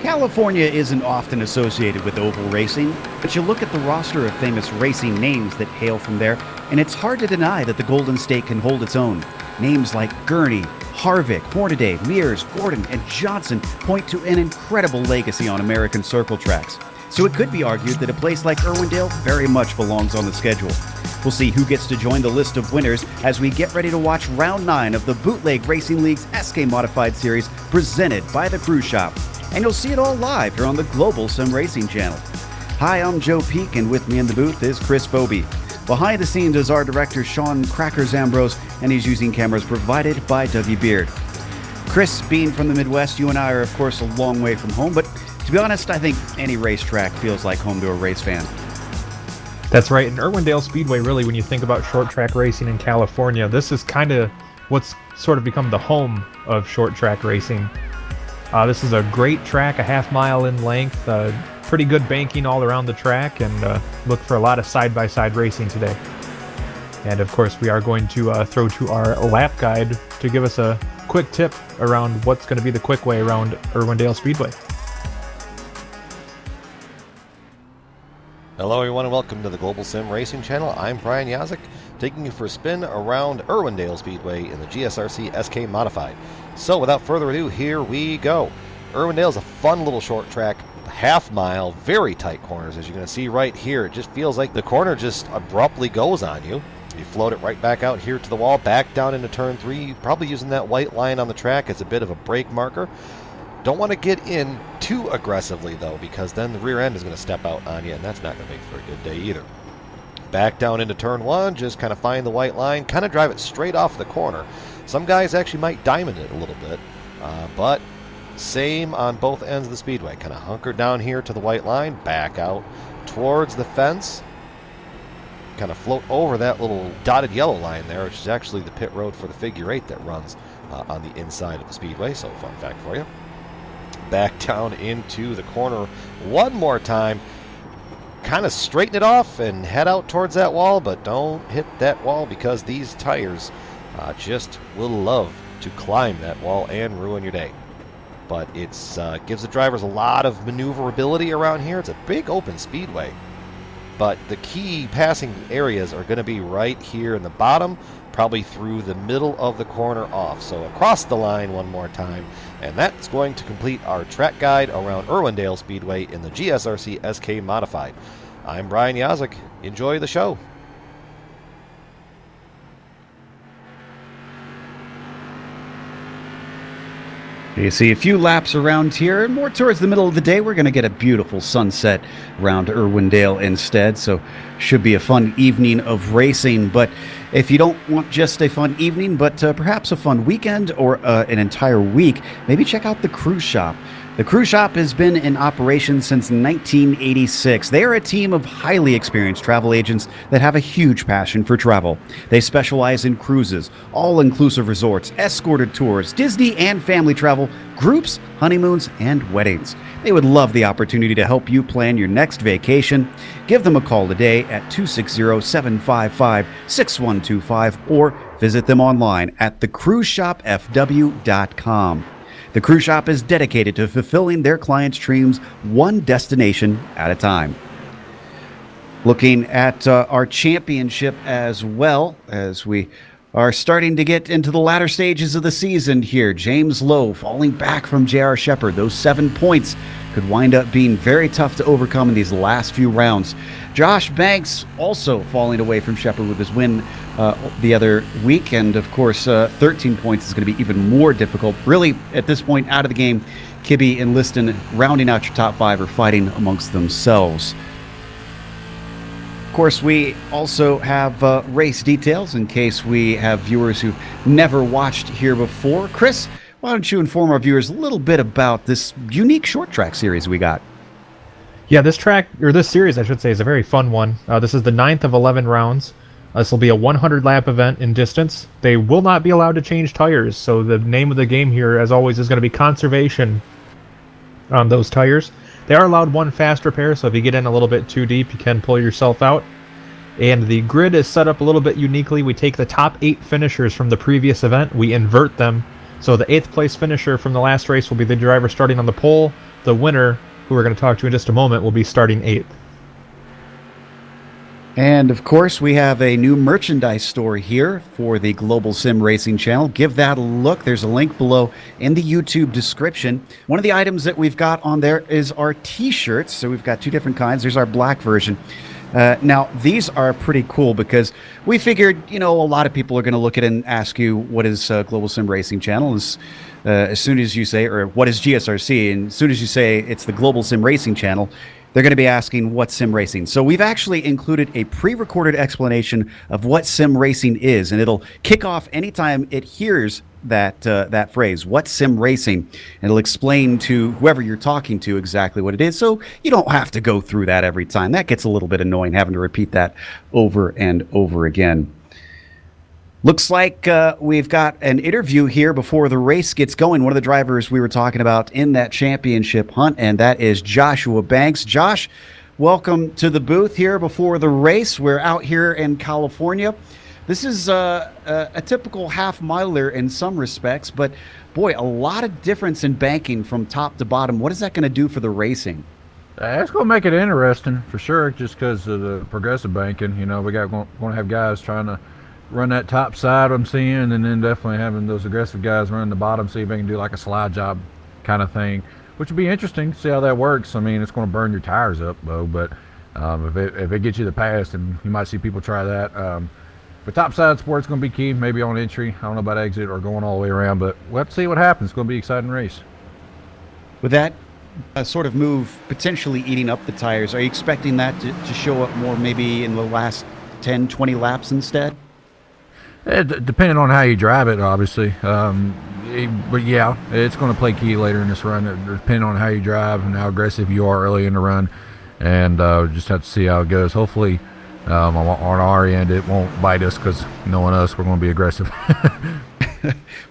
California isn't often associated with oval racing, but you look at the roster of famous racing names that hail from there, and it's hard to deny that the Golden State can hold its own. Names like Gurney, Harvick, Hornaday, Mears, Gordon, and Johnson point to an incredible legacy on American circle tracks. So it could be argued that a place like Irwindale very much belongs on the schedule. We'll see who gets to join the list of winners as we get ready to watch Round 9 of the Bootleg Racing League's SK Modified Series presented by the Cruise Shop. And you'll see it all live here on the global SimRacing channel. Hi, I'm Joe Peak, and with me in the booth is Chris Bobey. Behind the scenes is our director, Sean Crackers Ambrose, and he's using cameras provided by Dougie Beard. Chris, being from the Midwest, you and I are, of course, a long way from home, but to be honest, I think any racetrack feels like home to a race fan. That's right, and Irwindale Speedway, really, when you think about short track racing in California, this is kind of what's sort of become the home of short track racing. This is a great track, a half-mile in length, pretty good banking all around the track, and look for a lot of side-by-side racing today. And of course, we are going to throw to our lap guide to give us a quick tip around what's going to be the quick way around Irwindale Speedway. Hello everyone and welcome to the Global Sim Racing Channel. I'm Brian Yazik, taking you for a spin around Irwindale Speedway in the GSRC SK Modified. So without further ado, here we go. Irwindale is a fun little short track, half mile, very tight corners, as you're going to see right here. It just feels like the corner just abruptly goes on you. You float it right back out here to the wall, back down into turn 3, probably using that white line on the track as a bit of a brake marker. Don't want to get in too aggressively, though, because then the rear end is going to step out on you, and that's not going to make for a good day either. Back down into turn 1, just kind of find the white line, kind of drive it straight off the corner. Some guys actually might diamond it a little bit, but same on both ends of the speedway. Kind of hunker down here to the white line, back out towards the fence, kind of float over that little dotted yellow line there, which is actually the pit road for the figure 8 that runs on the inside of the speedway, so fun fact for you. Back down into the corner one more time, kind of straighten it off and head out towards that wall, but don't hit that wall because these tires just will love to climb that wall and ruin your day. But it's gives the drivers a lot of maneuverability around here. It's a big open speedway, but the key passing areas are going to be right here in the bottom, probably through the middle of the corner off. So across the line one more time, and that's going to complete our track guide around Irwindale Speedway in the GSRC SK Modified. I'm Brian Yazik. Enjoy the show. You see a few laps around here, and more towards the middle of the day, we're going to get a beautiful sunset around Irwindale instead, so should be a fun evening of racing. But if you don't want just a fun evening, but perhaps a fun weekend or an entire week, maybe check out the Cruise Shop. The Cruise Shop has been in operation since 1986. They are a team of highly experienced travel agents that have a huge passion for travel. They specialize in cruises, all-inclusive resorts, escorted tours, Disney and family travel, groups, honeymoons, and weddings. They would love the opportunity to help you plan your next vacation. Give them a call today at 260-755-6125 or visit them online at thecruiseshopfw.com. The Cruise Shop is dedicated to fulfilling their clients' dreams one destination at a time. Looking at our championship as well, as we are starting to get into the latter stages of the season here. James Lowe falling back from J.R. Shepard. Those 7 points could wind up being very tough to overcome in these last few rounds. Josh Banks also falling away from Shepard with his win the other week, and of course 13 points is going to be even more difficult. Really, at this point, out of the game, Kibbe and Liston rounding out your top 5 are fighting amongst themselves. Of course, we also have race details in case we have viewers who never watched here before. Chris, why don't you inform our viewers a little bit about this unique short track series we got? Yeah, this series, I should say, is a very fun one. This is the 9th of 11 rounds. This will be a 100-lap event in distance. They will not be allowed to change tires, so the name of the game here, as always, is going to be conservation on those tires. They are allowed one fast repair, so if you get in a little bit too deep, you can pull yourself out. And the grid is set up a little bit uniquely. We take the top 8 finishers from the previous event, we invert them So the 8th place finisher from the last race will be the driver starting on the pole. The winner, who we're going to talk to in just a moment, will be starting 8th. And of course, we have a new merchandise store here for the Global Sim Racing channel. Give that a look. There's a link below in the YouTube description. One of the items that we've got on there is our t-shirts. So we've got 2 different kinds. There's our black version. Now, these are pretty cool because we figured, a lot of people are going to look at it and ask you, what is Global Sim Racing channel? As soon as you say, or what is GSRC? And as soon as you say it's the Global Sim Racing channel, they're going to be asking what's sim racing. So we've actually included a pre-recorded explanation of what sim racing is, and it'll kick off anytime it hears that phrase, what's sim racing, and it'll explain to whoever you're talking to exactly what it is. So you don't have to go through that every time. That gets a little bit annoying having to repeat that over and over again. Looks like we've got an interview here before the race gets going. One of the drivers we were talking about in that championship hunt, and that is Joshua Banks. Josh, welcome to the booth here before the race. We're out here in California. This is a typical half-miler in some respects, but boy, a lot of difference in banking from top to bottom. What is that going to do for the racing? It's going to make it interesting for sure, just because of the progressive banking. We got going to have guys trying to run that top side I'm seeing, and then definitely having those aggressive guys run the bottom, see if they can do like a slide job kind of thing, which would be interesting to see how that works. I mean, it's going to burn your tires up though, but if it gets you the pass, and you might see people try that. But top side sport's going to be key, maybe on entry. I don't know about exit or going all the way around, but we'll have to see what happens. It's going to be an exciting race. With that sort of move potentially eating up the tires, are you expecting that to show up more maybe in the last 10, 20 laps instead? Depending on how you drive it, obviously. But yeah, it's going to play key later in this run, depending on how you drive and how aggressive you are early in the run. And just have to see how it goes. Hopefully, on our end, it won't bite us, because knowing us, we're going to be aggressive.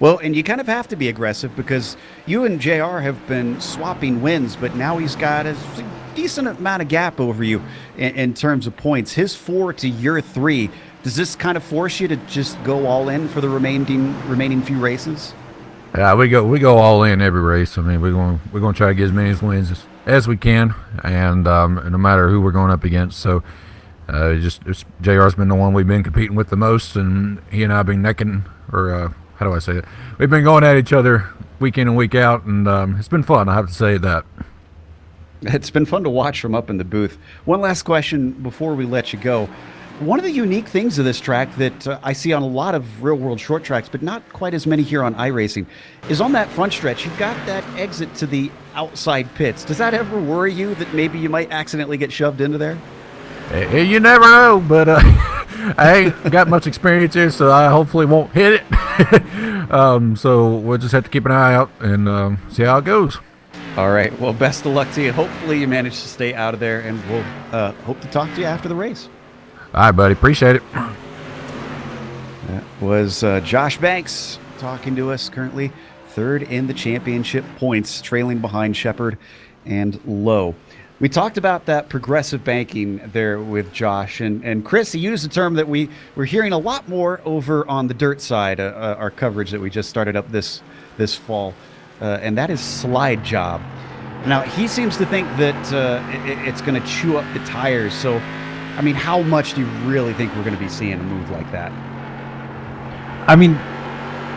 Well, and you kind of have to be aggressive because you and JR have been swapping wins, but now he's got a decent amount of gap over you in terms of points. His 4 to your 3. Does this kind of force you to just go all in for the remaining few races? Yeah, we go all in every race. I mean, we're going to try to get as many wins as we can, and no matter who we're going up against. So JR's been the one we've been competing with the most, and he and I have been necking, or how do I say it? We've been going at each other week in and week out, and it's been fun, I have to say that. It's been fun to watch from up in the booth. One last question before we let you go. One of the unique things of this track that I see on a lot of real-world short tracks, but not quite as many here on iRacing, is on that front stretch, you've got that exit to the outside pits. Does that ever worry you that maybe you might accidentally get shoved into there? You never know, but I ain't got much experience here, so I hopefully won't hit it. So we'll just have to keep an eye out and see how it goes. All right. Well, best of luck to you. Hopefully you manage to stay out of there, and we'll hope to talk to you after the race. All right, buddy. Appreciate it. That was Josh Banks talking to us, currently 3rd in the championship points, trailing behind Shepard and Lowe. We talked about that progressive banking there with Josh, and Chris, he used a term that we're hearing a lot more over on the dirt side, our coverage that we just started up this fall, and that is slide job. Now, he seems to think that it's going to chew up the tires, so I mean, how much do you really think we're going to be seeing a move like that? I mean,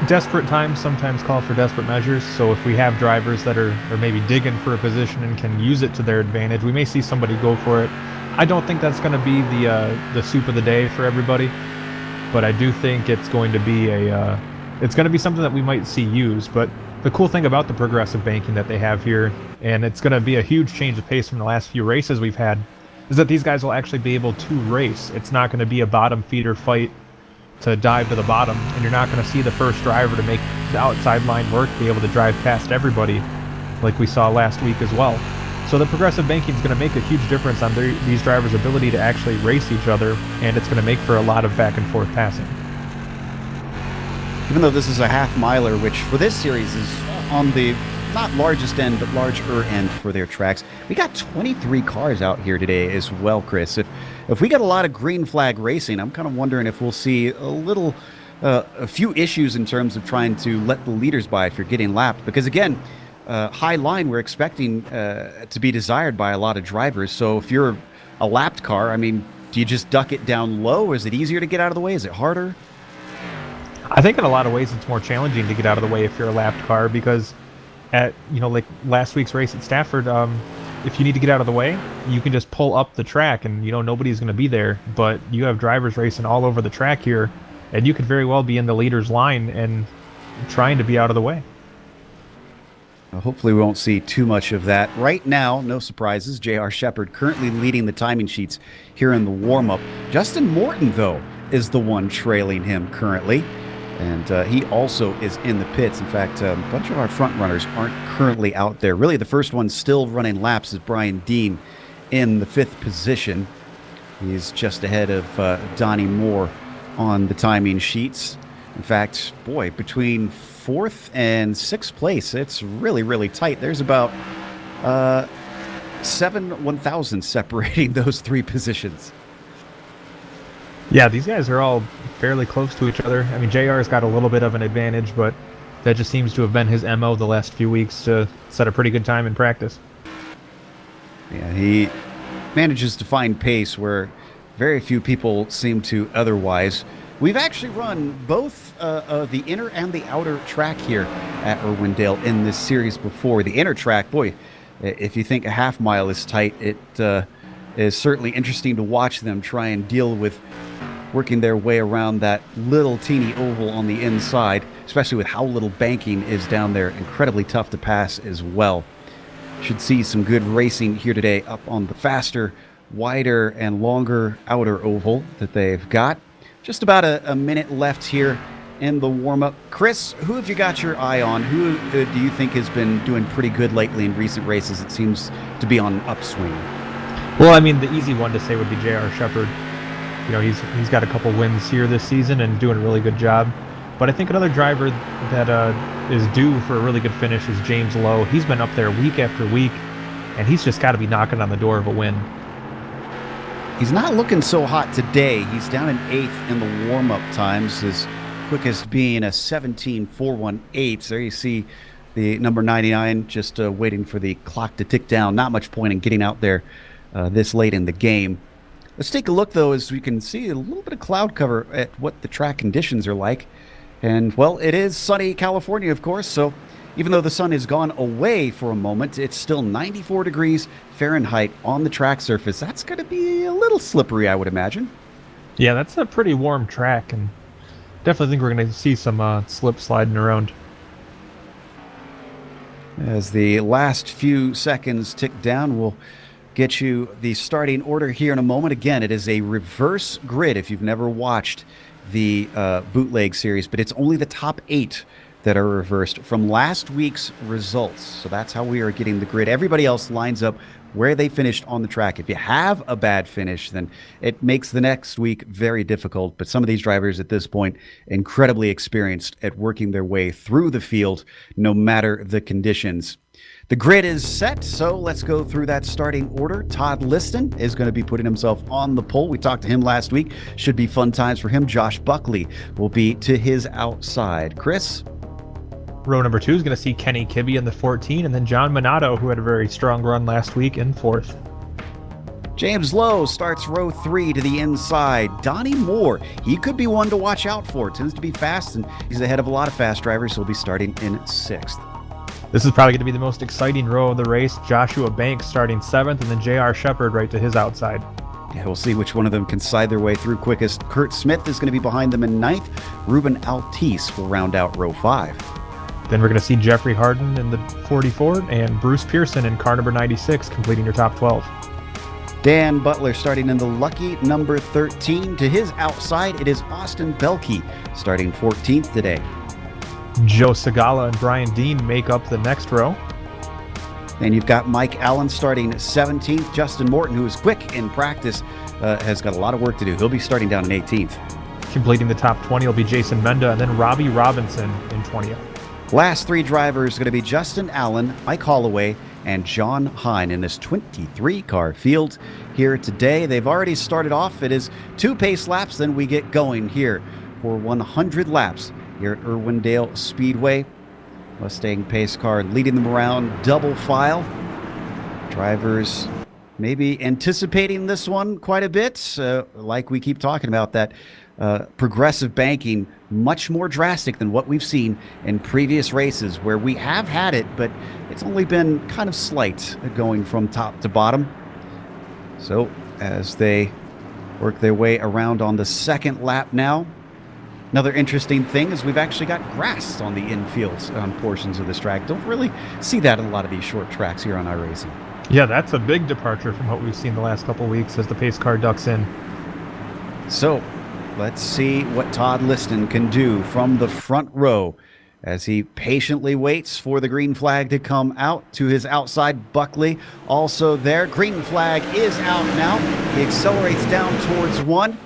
desperate times sometimes call for desperate measures, so if we have drivers that are maybe digging for a position and can use it to their advantage, we may see somebody go for it. I don't think that's going to be the soup of the day for everybody, but I do think it's going to be it's going to be something that we might see used. But the cool thing about the progressive banking that they have here, and it's going to be a huge change of pace from the last few races we've had, is that these guys will actually be able to race. It's not going to be a bottom feeder fight to dive to the bottom, and you're not going to see the first driver to make the outside line work be able to drive past everybody like we saw last week as well. So the progressive banking is going to make a huge difference on these drivers' ability to actually race each other, and it's going to make for a lot of back and forth passing. Even though this is a half-miler, which for this series is on the not largest end, but larger end for their tracks. We got 23 cars out here today as well, Chris. If we got a lot of green flag racing, I'm kind of wondering if we'll see a little a few issues in terms of trying to let the leaders by if you're getting lapped. Because again, high line we're expecting to be desired by a lot of drivers. So if you're a lapped car, I mean, do you just duck it down low? Is it easier to get out of the way? Is it harder? I think in a lot of ways it's more challenging to get out of the way if you're a lapped car, because at, like last week's race at Stafford, if you need to get out of the way, you can just pull up the track and, nobody's going to be there. But you have drivers racing all over the track here, and you could very well be in the leader's line and trying to be out of the way. Well, hopefully we won't see too much of that. Right now, no surprises. J.R. Shepard currently leading the timing sheets here in the warm-up. Justin Morton, though, is the one trailing him currently. And he also is in the pits. In fact, a bunch of our front runners aren't currently out there. Really, the first one still running laps is Brian Dean in the 5th position. He's just ahead of Donnie Moore on the timing sheets. In fact, boy, between 4th and 6th place, it's really, really tight. There's about 7 1,000 separating those 3 positions. Yeah, these guys are all fairly close to each other. I mean, JR's got a little bit of an advantage, but that just seems to have been his MO the last few weeks to set a pretty good time in practice. Yeah, he manages to find pace where very few people seem to otherwise. We've actually run both the inner and the outer track here at Irwindale in this series before. The inner track, boy, if you think a half mile is tight, it is certainly interesting to watch them try and deal with working their way around that little teeny oval on the inside, especially with how little banking is down there. Incredibly tough to pass as well. Should see some good racing here today up on the faster, wider, and longer outer oval that they've got. Just about a minute left here in the warm-up. Chris, who have you got your eye on? Who do you think has been doing pretty good lately in recent races? It seems to be on an upswing. Well, I mean, the easy one to say would be J.R. Shepard. He's got a couple wins here this season and doing a really good job. But I think another driver that is due for a really good finish is James Lowe. He's been up there week after week, and he's just got to be knocking on the door of a win. He's not looking so hot today. He's down in 8th in the warm-up times, his quickest being a 17.418. There you see the number 99 just waiting for the clock to tick down. Not much point in getting out there this late in the game. Let's take a look, though, as we can see a little bit of cloud cover at what the track conditions are like. And, well, it is sunny California, of course, so even though the sun has gone away for a moment, it's still 94 degrees Fahrenheit on the track surface. That's going to be a little slippery, I would imagine. Yeah, that's a pretty warm track, and definitely think we're going to see some slip sliding around. As the last few seconds tick down, we'll get you the starting order here in a moment. Again, it is a reverse grid if you've never watched the Bootleg series, but it's only the top 8 that are reversed from last week's results. So that's how we are getting the grid. Everybody else lines up where they finished on the track. If you have a bad finish, then it makes the next week very difficult. But some of these drivers at this point, incredibly experienced at working their way through the field, no matter the conditions. The grid is set, so let's go through that starting order. Todd Liston is going to be putting himself on the pole. We talked to him last week. Should be fun times for him. Josh Buckley will be to his outside. Chris? Row number 2 is going to see Kenny Kibbe in the 14, and then John Minato, who had a very strong run last week, in 4th. James Lowe starts row 3 to the inside. Donnie Moore, he could be one to watch out for. Tends to be fast, and he's ahead of a lot of fast drivers, so he'll be starting in 6th. This is probably going to be the most exciting row of the race. Joshua Banks starting 7th, and then J.R. Shepard right to his outside. Yeah, we'll see which one of them can side their way through quickest. Kurt Smith is going to be behind them in 9th. Ruben Altice will round out row 5. Then we're going to see Jeffrey Harden in the 44 and Bruce Pearson in car number 96 completing your top 12. Dan Butler starting in the lucky number 13. To his outside, it is Austin Belkey starting 14th today. Joe Segala and Brian Dean make up the next row. And you've got Mike Allen starting 17th. Justin Morton, who is quick in practice, has got a lot of work to do. He'll be starting down in 18th. Completing the top 20 will be Jason Menda and then Robbie Robinson in 20th. Last 3 drivers are going to be Justin Allen, Mike Holloway, and John Hine in this 23-car field here today. They've already started off. It is 2 pace laps, then we get going here for 100 laps here at Irwindale Speedway. Mustang pace car leading them around double file. Drivers maybe anticipating this one quite a bit. Like we keep talking about, that progressive banking, much more drastic than what we've seen in previous races where we have had it, but it's only been kind of slight going from top to bottom. So as they work their way around on the second lap now, another interesting thing is we've actually got grass on the infield on portions of this track. Don't really see that in a lot of these short tracks here on iRacing. Yeah, that's a big departure from what we've seen the last couple weeks as the pace car ducks in. So let's see what Todd Liston can do from the front row as he patiently waits for the green flag to come out. To his outside, Buckley also there. Green flag is out now. He accelerates down towards one.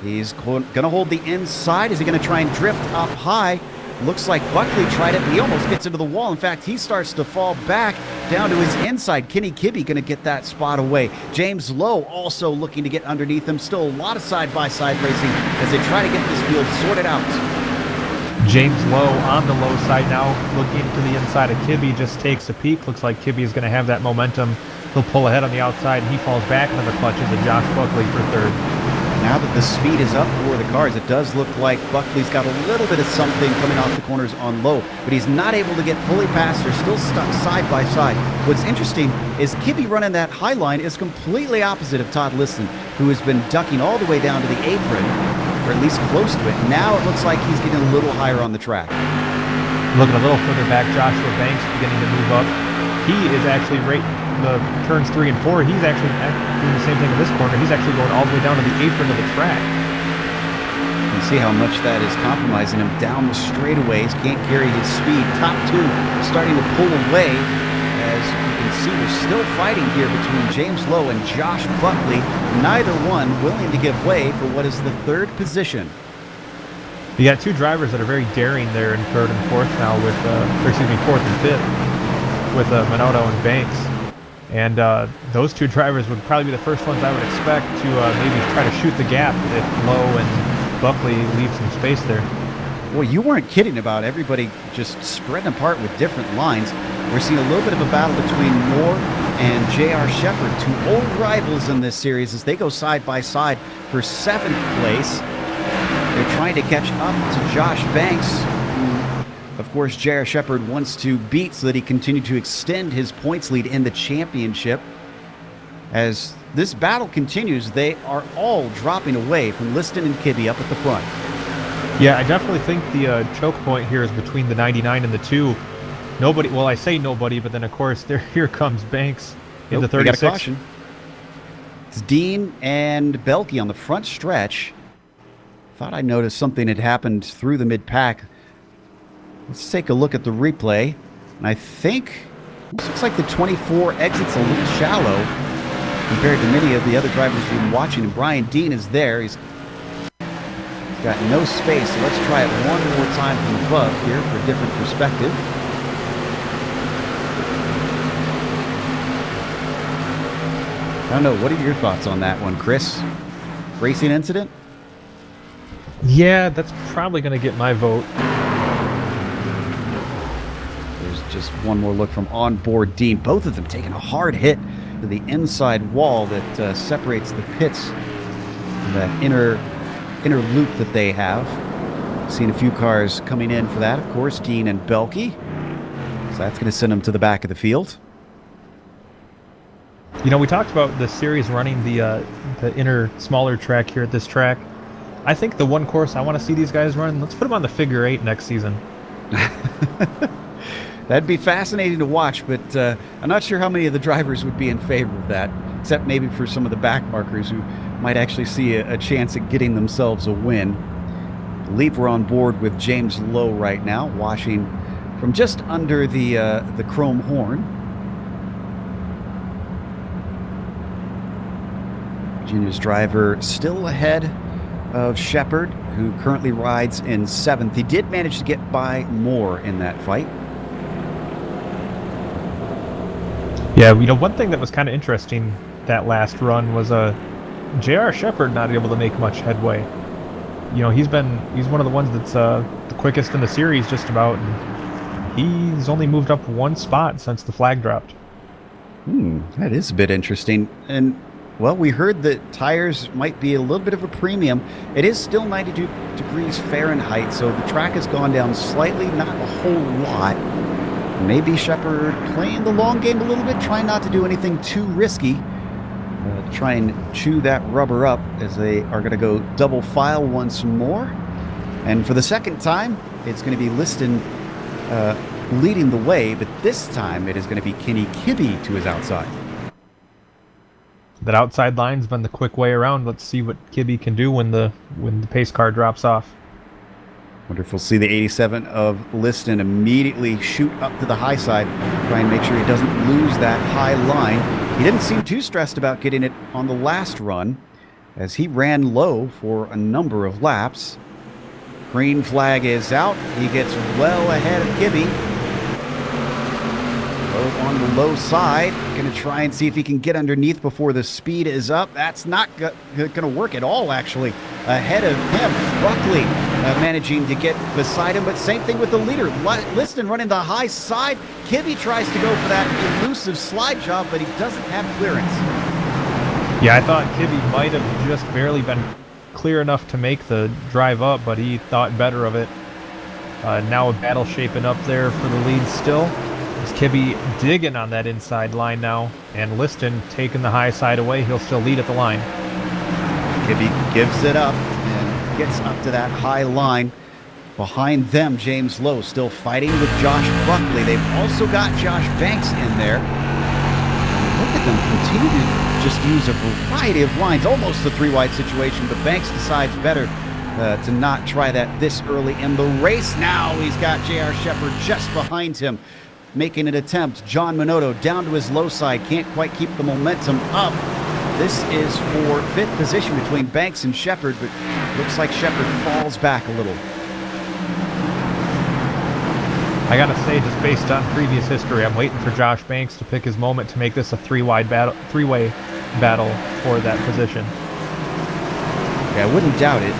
He's going to hold the inside. Is he going to try and drift up high? Looks like Buckley tried it, but he almost gets into the wall. In fact, he starts to fall back down to his inside. Kenny Kibbe going to get that spot away. James Lowe also looking to get underneath him. Still a lot of side-by-side racing as they try to get this field sorted out. James Lowe on the low side now, looking to the inside of Kibbe, just takes a peek. Looks like Kibbe is going to have that momentum. He'll pull ahead on the outside, and he falls back into the clutches of Josh Buckley for third. Now that the speed is up for the cars, it does look like Buckley's got a little bit of something coming off the corners on Lowe, but he's not able to get fully past. They're still stuck side by side. What's interesting is Kibbe running that high line is completely opposite of Todd Liston, who has been ducking all the way down to the apron, or at least close to it. Now it looks like he's getting a little higher on the track. Looking a little further back, Joshua Banks beginning to move up. He is actually right the turns 3 and 4. He's actually doing the same thing in this corner. He's actually going all the way down to the apron of the track. You can see how much that is compromising him down the straightaways. Can't carry his speed. Top two starting to pull away. As you can see, we're still fighting here between James Lowe and Josh Buckley. Neither one willing to give way for what is the third position. You got two drivers that are very daring there in third and fourth now with, fourth and fifth with Minotto and Banks. And those two drivers would probably be the first ones I would expect to maybe try to shoot the gap if Lowe and Buckley leave some space there. Well, you weren't kidding about everybody just spreading apart with different lines. We're seeing a little bit of a battle between Moore and J.R. Shepard, two old rivals in this series as they go side by side for 7th place. They're trying to catch up to Josh Banks, who, of course, J.R. Shepard wants to beat so that he continue to extend his points lead in the championship. As this battle continues, they are all dropping away from Liston and Kibbe up at the front. Yeah, I definitely think the choke point here is between the 99 and the 2. Nobody, well, I say nobody, but then, of course, here comes Banks in the 36. Got a caution. It's Dean and Belke on the front stretch. Thought I noticed something had happened through the mid-pack. Let's take a look at the replay. And I think this looks like the 24 exits a little shallow compared to many of the other drivers we've been watching. And Brian Dean is there. He's got no space. So let's try it one more time from above here for a different perspective. I don't know. What are your thoughts on that one, Chris? Racing incident? Yeah, that's probably going to get my vote. There's just one more look from onboard Dean. Both of them taking a hard hit to the inside wall that separates the pits, that inner loop that they have. Seen a few cars coming in for that, of course, Dean and Belke. So that's going to send them to the back of the field. You know, we talked about the series running the inner, smaller track here at this track. I think the one course I want to see these guys run, let's put them on the figure 8 next season. That'd be fascinating to watch, but I'm not sure how many of the drivers would be in favor of that, except maybe for some of the back markers who might actually see a chance at getting themselves a win. I believe we're on board with James Lowe right now, washing from just under the chrome horn. Virginia's driver still ahead of Shepard, who currently rides in 7th. He did manage to get by Moore in that fight. Yeah, you know, one thing that was kind of interesting that last run was J.R. Shepard not able to make much headway. you know, he's one of the ones that's the quickest in the series just about. And he's only moved up one spot since the flag dropped. That is a bit interesting. And well, we heard that tires might be a little bit of a premium. It is still 92 degrees Fahrenheit, so the track has gone down slightly, not a whole lot. Maybe Shepherd playing the long game a little bit, trying not to do anything too risky. Try and chew that rubber up as they are going to go double file once more. And for the second time, it's going to be Liston leading the way, but this time it is going to be Kenny Kibbe to his outside. That outside line's been the quick way around. Let's see what Kibbe can do when the pace car drops off. Wonder if we'll see the 87 of Liston immediately shoot up to the high side, try and make sure he doesn't lose that high line. He didn't seem too stressed about getting it on the last run, as he ran low for a number of laps. Green flag is out. He gets well ahead of Kibbe. On the low side, going to try and see if he can get underneath before the speed is up. That's not going to work at all, actually. Ahead of him, Buckley managing to get beside him, but same thing with the leader. Liston running the high side. Kibbe tries to go for that elusive slide job, but he doesn't have clearance. Yeah, I thought Kibbe might have just barely been clear enough to make the drive up, but he thought better of it. Now a battle shaping up there for the lead still. Kibbe digging on that inside line now, and Liston taking the high side away. He'll still lead at the line. Kibbe gives it up and gets up to that high line. Behind them, James Lowe still fighting with Josh Buckley. They've also got Josh Banks in there. Look at them continue to just use a variety of lines, almost a three-wide situation, but Banks decides better to not try that this early in the race. Now he's got J.R. Shepherd just behind him, making an attempt. John Minotto down to his low side, can't quite keep the momentum up. This is for fifth position between Banks and Shepherd, but looks like Shepherd falls back a little. I gotta say, just based on previous history, I'm waiting for Josh Banks to pick his moment to make this a three-way battle for that position. Yeah, I wouldn't doubt it.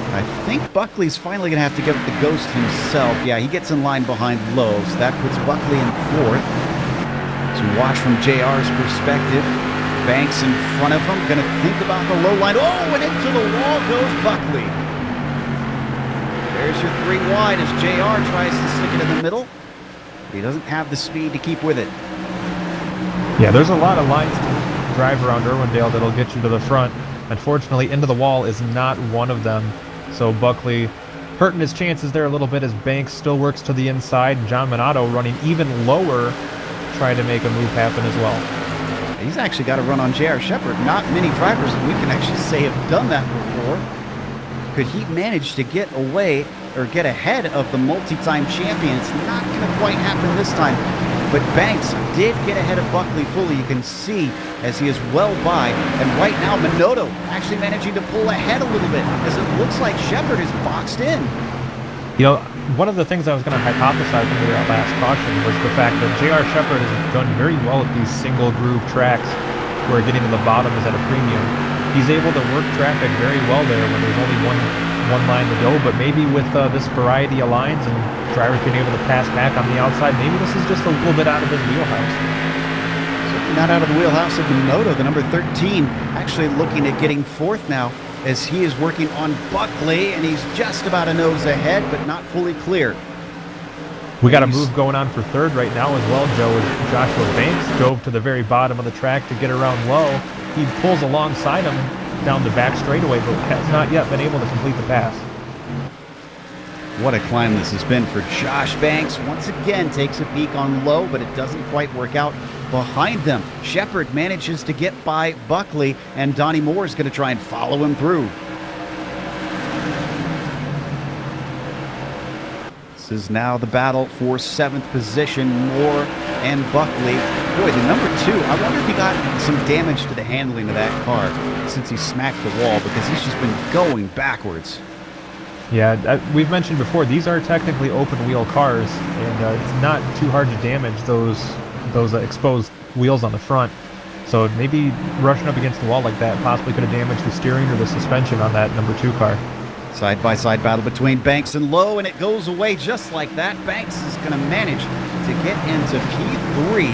I think Buckley's finally going to have to give it the ghost himself. Yeah, he gets in line behind Lowe, so that puts Buckley in fourth. So watch from JR's perspective. Banks in front of him, going to think about the low line. Oh, and into the wall goes Buckley. There's your three wide as JR tries to stick it in the middle. He doesn't have the speed to keep with it. Yeah, there's a lot of lines to drive around Irwindale that'll get you to the front. Unfortunately, into the wall is not one of them. So Buckley hurting his chances there a little bit as Banks still works to the inside. John Minotto running even lower, trying to make a move happen as well. He's actually got a run on J.R. Shepherd. Not many drivers that we can actually say have done that before. Could he manage to get away or get ahead of the multi-time champion? It's not going to quite happen this time. But Banks did get ahead of Buckley fully. You can see as he is well by. And right now, Minotto actually managing to pull ahead a little bit because it looks like Shepherd is boxed in. You know, one of the things I was going to hypothesize when we were at last caution was the fact that J.R. Shepherd has done very well at these single groove tracks where getting to the bottom is at a premium. He's able to work traffic very well there when there's only one line to go, but maybe with this variety of lines and drivers being able to pass back on the outside, maybe this is just a little bit out of his wheelhouse. Certainly not out of the wheelhouse of Minotto, the number 13, actually looking at getting fourth now as he is working on Buckley, and he's just about a nose ahead, but not fully clear. We got a move going on for third right now as well, Joe, as Joshua Banks dove to the very bottom of the track to get around Lowe. He pulls alongside him down the back straightaway, but has not yet been able to complete the pass. What a climb this has been for Josh Banks. Once again takes a peek on Lowe, but it doesn't quite work out behind them. Shepherd manages to get by Buckley, and Donnie Moore is going to try and follow him through. This is now the battle for seventh position, Moore and Buckley. Boy, the number two, I wonder if he got some damage to the handling of that car since he smacked the wall, because he's just been going backwards. Yeah, we've mentioned before, these are technically open wheel cars, and it's not too hard to damage those exposed wheels on the front. So maybe rushing up against the wall like that possibly could have damaged the steering or the suspension on that number two car. Side-by-side battle between Banks and Lowe, and it goes away just like that. Banks is going to manage to get into P3,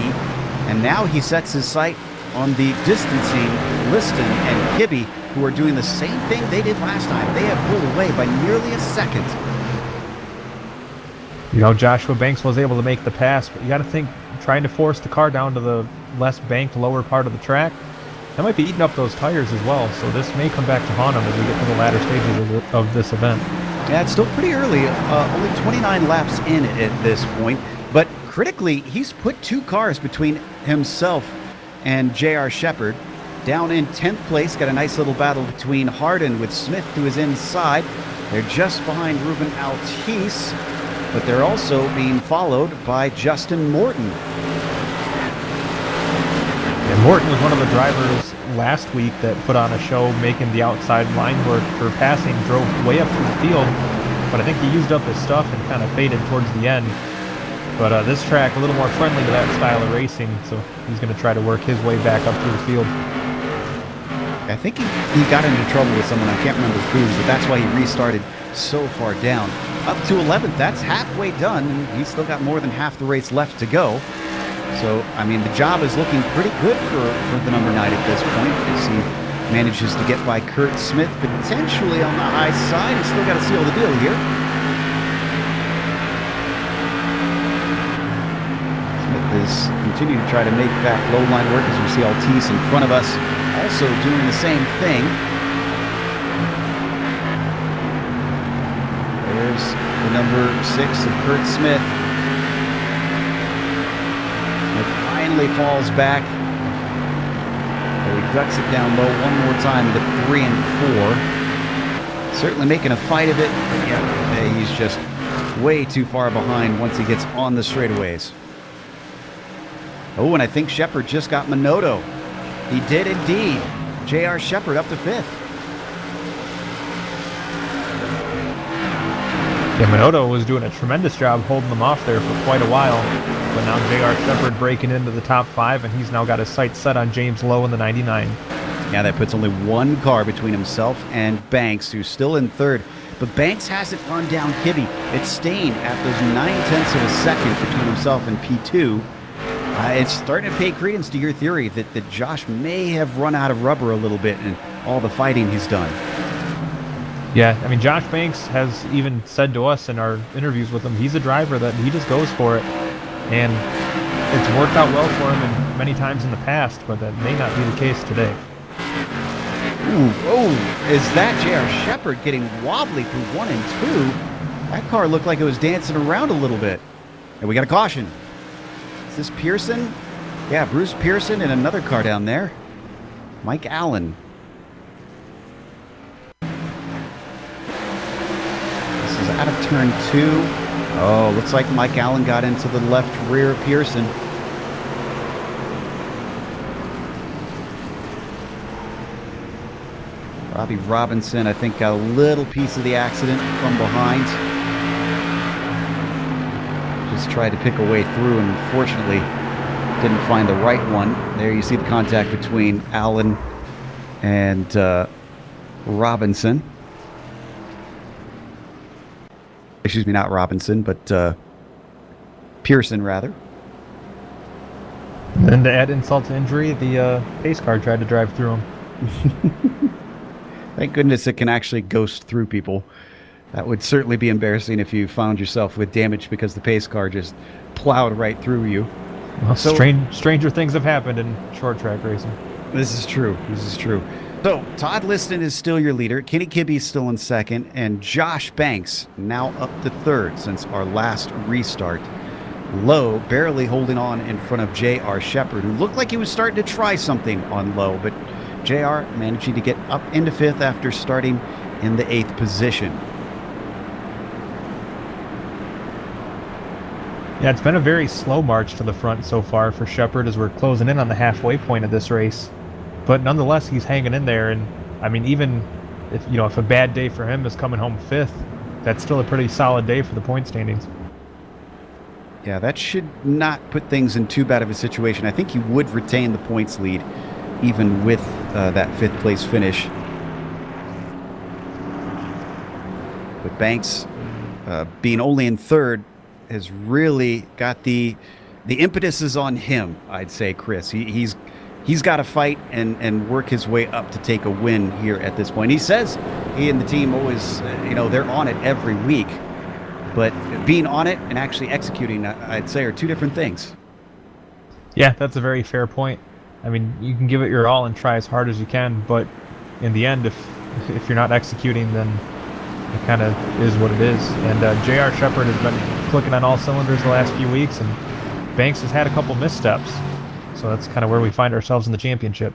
and now he sets his sight on the distancing Liston and Kibbe, who are doing the same thing they did last time. They have pulled away by nearly a second. You know, Joshua Banks was able to make the pass, but you got to think, trying to force the car down to the less banked lower part of the track, that might be eating up those tires as well, so this may come back to haunt him as we get to the latter stages of this event. Yeah, it's still pretty early, only 29 laps in at this point, but critically, he's put 2 cars between himself and J.R. Shepard. Down in 10th place, got a nice little battle between Hardin with Smith to his inside. They're just behind Ruben Altice, but they're also being followed by Justin Morton. And Morton was one of the drivers last week that put on a show making the outside line work for passing, drove way up through the field, but I think he used up his stuff and kind of faded towards the end. But this track, a little more friendly to that style of racing, so he's going to try to work his way back up through the field. I think he got into trouble with someone, I can't remember who, but that's why he restarted so far down. Up to 11th, that's halfway done, and he's still got more than half the race left to go. So, I mean, the job is looking pretty good for the number 9 at this point, as he manages to get by Kurt Smith, potentially on the high side. He's still got to seal the deal here. Smith is continuing to try to make that low line work, as we see Altice in front of us also doing the same thing. There's the number 6 of Kurt Smith. Finally falls back. He ducks it down low one more time into 3 and 4. Certainly making a fight of it, but yeah, he's just way too far behind once he gets on the straightaways. Oh, and I think Shepard just got Minotto. He did indeed. J.R. Shepard up to 5th. Yeah, Minotto was doing a tremendous job holding them off there for quite a while, but now J.R. Shepard breaking into the top 5, and he's now got his sights set on James Lowe in the 99. Yeah, that puts only 1 car between himself and Banks, who's still in 3rd. But Banks hasn't run down Kibbe. It's staying at those 9/10 of a second between himself and P2. It's starting to pay credence to your theory that Josh may have run out of rubber a little bit in all the fighting he's done. Yeah, I mean, Josh Banks has even said to us in our interviews with him, he's a driver that he just goes for it. And it's worked out well for him in many times in the past, but that may not be the case today. Ooh, oh, is that J.R. Shepard getting wobbly through 1 and 2? That car looked like it was dancing around a little bit. And we got a caution. Is this Pearson? Yeah, Bruce Pearson and another car down there. Mike Allen. This is out of turn 2. Oh, looks like Mike Allen got into the left rear of Pearson. Robbie Robinson, I think, got a little piece of the accident from behind. Just tried to pick a way through and unfortunately didn't find the right one. There you see the contact between Allen and Robinson. Excuse me, not Robinson, but Pearson, rather. And then to add insult to injury, the pace car tried to drive through him. Thank goodness it can actually ghost through people. That would certainly be embarrassing if you found yourself with damage because the pace car just plowed right through you. Well, stranger things have happened in short track racing. This is true. This is true. So, Todd Liston is still your leader. Kenny Kibbe is still in 2nd. And Josh Banks now up to 3rd since our last restart. Lowe barely holding on in front of J.R. Shepard, who looked like he was starting to try something on Lowe, but J.R. managing to get up into 5th after starting in the 8th position. Yeah, it's been a very slow march to the front so far for Shepard as we're closing in on the halfway point of this race. But nonetheless, he's hanging in there, and I mean, even if a bad day for him is coming home 5th, that's still a pretty solid day for the point standings. Yeah, that should not put things in too bad of a situation. I think he would retain the points lead even with that 5th place finish. Banks being only in third has really got the impetus is on him, I'd say, Chris. He's got to fight and work his way up to take a win here at this point. He says he and the team always, they're on it every week. But being on it and actually executing, I'd say, are two different things. Yeah, that's a very fair point. I mean, you can give it your all and try as hard as you can, but in the end, if you're not executing, then it kind of is what it is. And J.R. Shepard has been clicking on all cylinders the last few weeks, and Banks has had a couple missteps. So that's kind of where we find ourselves in the championship.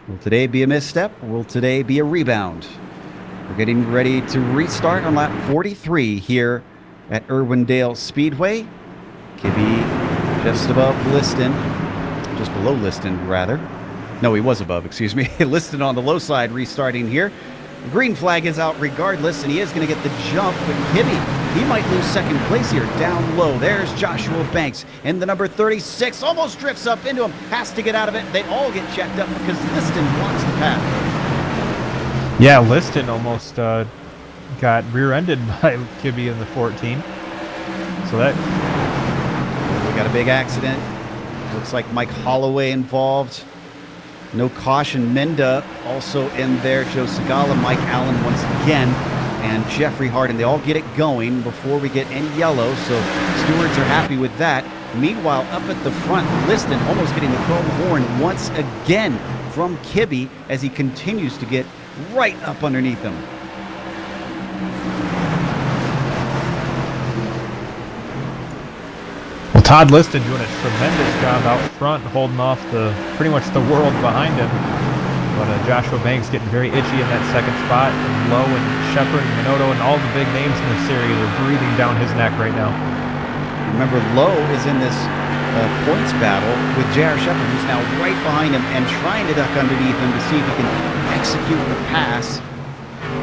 Will today be a misstep? Will today be a rebound? We're getting ready to restart on lap 43 here at Irwindale Speedway. Kibbe just above Liston, just below Liston, rather. No, he was above, excuse me. Liston on the low side restarting here. The green flag is out regardless, and he is going to get the jump, but Kibbe, he might lose second place here, down low. There's Joshua Banks, and the number 36 almost drifts up into him, has to get out of it. They all get checked up because Liston blocks the path. Yeah, Liston almost got rear-ended by Kibbe in the 14. So that... We got a big accident. Looks like Mike Holloway involved. No caution. Menda also in there. Joe Segala, Mike Allen once again, and Jeffrey Harden. They all get it going before we get any yellow, so stewards are happy with that. Meanwhile, up at the front, Liston almost getting the chrome horn once again from Kibbe as he continues to get right up underneath him. Well, Todd Liston doing a tremendous job out front, holding off pretty much the world behind him. But Joshua Banks getting very itchy in that second spot. And Lowe and Shepard and Minotto and all the big names in the series are breathing down his neck right now. Remember, Lowe is in this points battle with J.R. Shepard, who's now right behind him and trying to duck underneath him to see if he can execute the pass.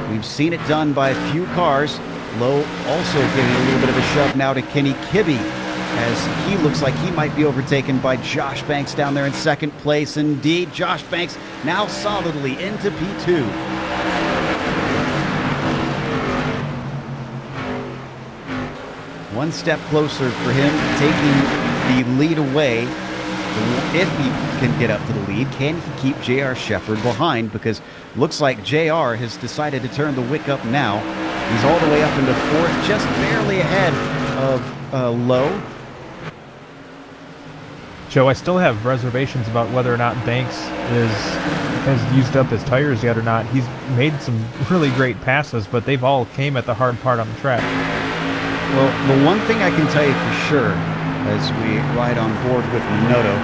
We've seen it done by a few cars. Lowe also giving a little bit of a shove now to Kenny Kibbe, as he looks like he might be overtaken by Josh Banks down there in second place. Indeed, Josh Banks now solidly into P2. One step closer for him, taking the lead away. If he can get up to the lead, can he keep J.R. Shepard behind? Because looks like J.R. has decided to turn the wick up now. He's all the way up into fourth, just barely ahead of Lowe. Joe, I still have reservations about whether or not Banks has used up his tires yet or not. He's made some really great passes, but they've all came at the hard part on the track. Well, the one thing I can tell you for sure as we ride on board with Minotto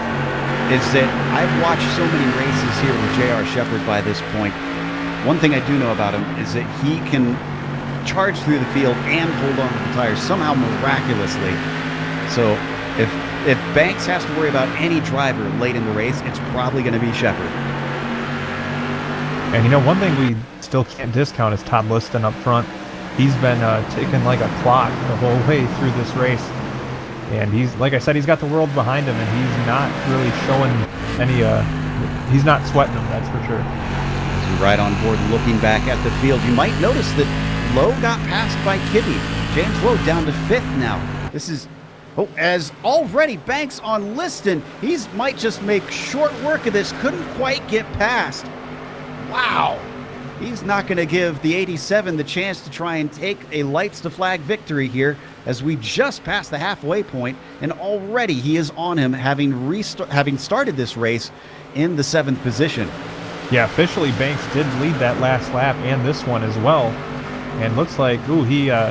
is that I've watched so many races here with J.R. Shepard by this point. One thing I do know about him is that he can charge through the field and hold on to the tires somehow miraculously. So if Banks has to worry about any driver late in the race, it's probably going to be Shepard. And one thing we still can't discount is Todd Liston up front. He's been ticking like a clock the whole way through this race. And he's, like I said, he's got the world behind him, and he's not really showing any, he's not sweating them, that's for sure. As we ride on board looking back at the field, you might notice that Lowe got passed by Kibbe. James Lowe down to fifth now. This is, as already Banks on Liston, might just make short work of this, couldn't quite get past. Wow. He's not going to give the 87 the chance to try and take a lights to flag victory here as we just passed the halfway point, and already he is on him, having started this race in the 7th position. Yeah, officially Banks did lead that last lap and this one as well, and looks like he might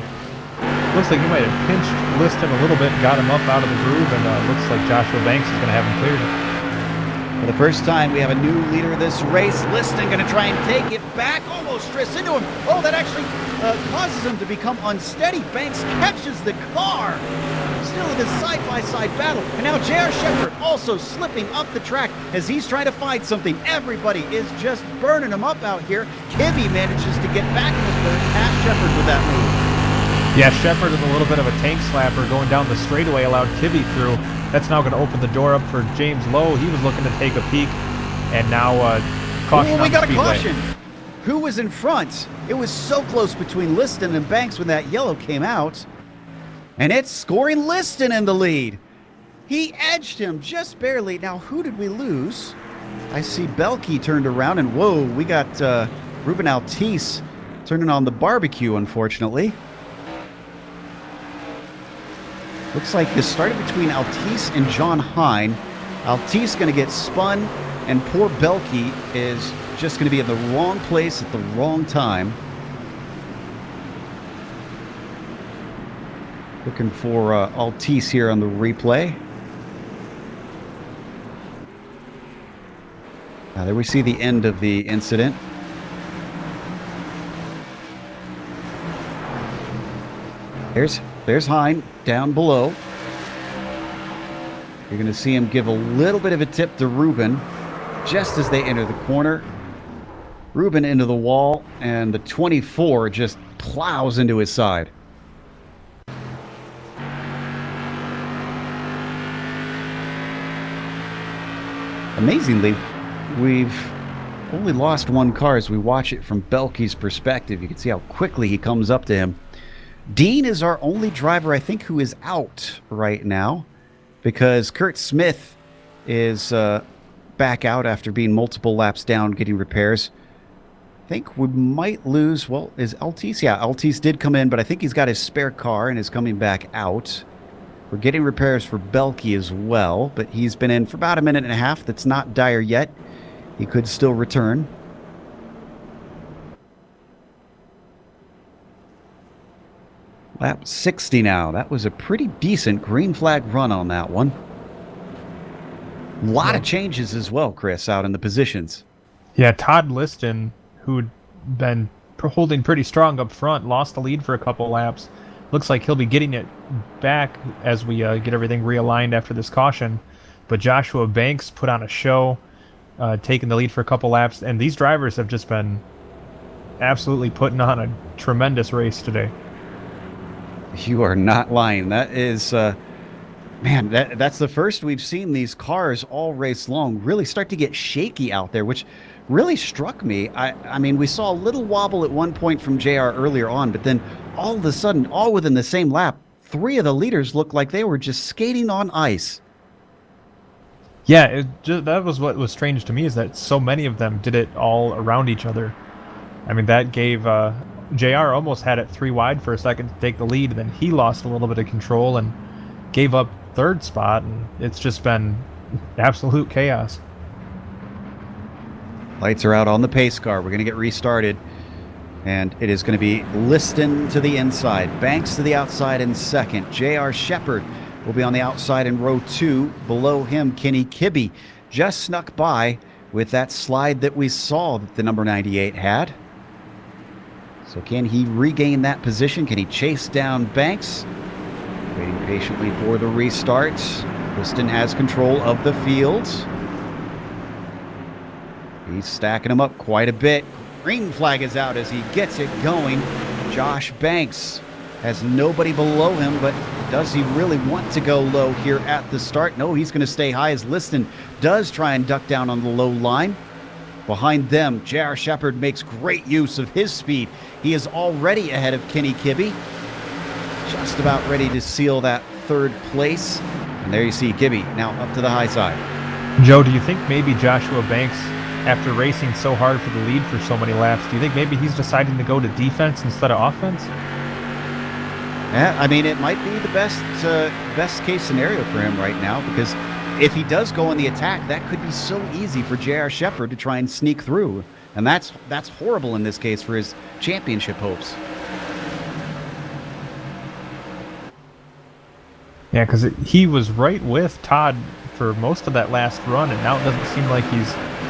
have pinched Liston a little bit, got him up out of the groove, and looks like Joshua Banks is going to have him cleared. For the first time, we have a new leader of this race. Liston going to try and take it back. Almost drifts into him. Oh, that actually causes him to become unsteady. Banks catches the car. Still in a side-by-side battle. And now J.R. Shepard also slipping up the track as he's trying to find something. Everybody is just burning him up out here. Kibbe manages to get back in the third past Shepard with that move. Yeah, Shepard is a little bit of a tank slapper going down the straightaway, allowed Kibbe through. That's now going to open the door up for James Lowe. He was looking to take a peek, and now caution. Oh, we got a caution. Who was in front? It was so close between Liston and Banks when that yellow came out. And it's scoring Liston in the lead. He edged him just barely. Now, who did we lose? I see Belkey turned around, and whoa, we got Ruben Altice turning on the barbecue, unfortunately. Looks like this started between Altice and John Hine. Altice going to get spun, and poor Belkey is just going to be in the wrong place at the wrong time. Looking for Altice here on the replay. Now there we see the end of the incident. There's Hine down below. You're going to see him give a little bit of a tip to Ruben just as they enter the corner. Ruben into the wall, and the 24 just plows into his side. Amazingly, we've only lost one car as we watch it from Belkey's perspective. You can see how quickly he comes up to him. Dean is our only driver, I think, who is out right now because Kurt Smith is back out after being multiple laps down getting repairs. I think we might lose, well, is Altice? Yeah, Altice did come in, but I think he's got his spare car and is coming back out. We're getting repairs for Belkey as well, but he's been in for about a minute and a half. That's not dire yet. He could still return. Lap 60 now. That was a pretty decent green flag run on that one. A lot of changes as well, Chris, out in the positions. Yeah, Todd Liston, who'd been holding pretty strong up front, lost the lead for a couple laps. Looks like he'll be getting it back as we get everything realigned after this caution. But Joshua Banks put on a show, taking the lead for a couple laps. And these drivers have just been absolutely putting on a tremendous race today. You are not lying. That is, man, that's the first we've seen these cars all race long really start to get shaky out there, which really struck me. I mean, we saw a little wobble at one point from JR earlier on, but then all of a sudden, all within the same lap, three of the leaders looked like they were just skating on ice. Yeah, that was what was strange to me, is that so many of them did it all around each other. I mean, that gave JR almost had it 3 wide for a second to take the lead, and then he lost a little bit of control and gave up third spot, and it's just been absolute chaos. Lights are out on the pace car. We're going to get restarted, and it is going to be Liston to the inside, Banks to the outside in second. J.R. Shepard will be on the outside in row 2. Below him, Kenny Kibbe just snuck by with that slide that we saw that the number 98 had. So can he regain that position? Can he chase down Banks? Waiting patiently for the restart. Liston has control of the field. He's stacking them up quite a bit. Green flag is out as he gets it going. Josh Banks has nobody below him, but does he really want to go low here at the start? No, he's going to stay high as Liston does try and duck down on the low line. Behind them, J.R. Shepard makes great use of his speed. He is already ahead of Kenny Kibbe. Just about ready to seal that third place. And there you see Kibbe now up to the high side. Joe, do you think maybe Joshua Banks, after racing so hard for the lead for so many laps, do you think maybe he's deciding to go to defense instead of offense? Yeah, I mean, it might be the best case scenario for him right now, because if he does go on the attack, that could be so easy for J.R. Shepard to try and sneak through. And that's horrible in this case for his championship hopes. Yeah, because he was right with Todd for most of that last run, and now it doesn't seem like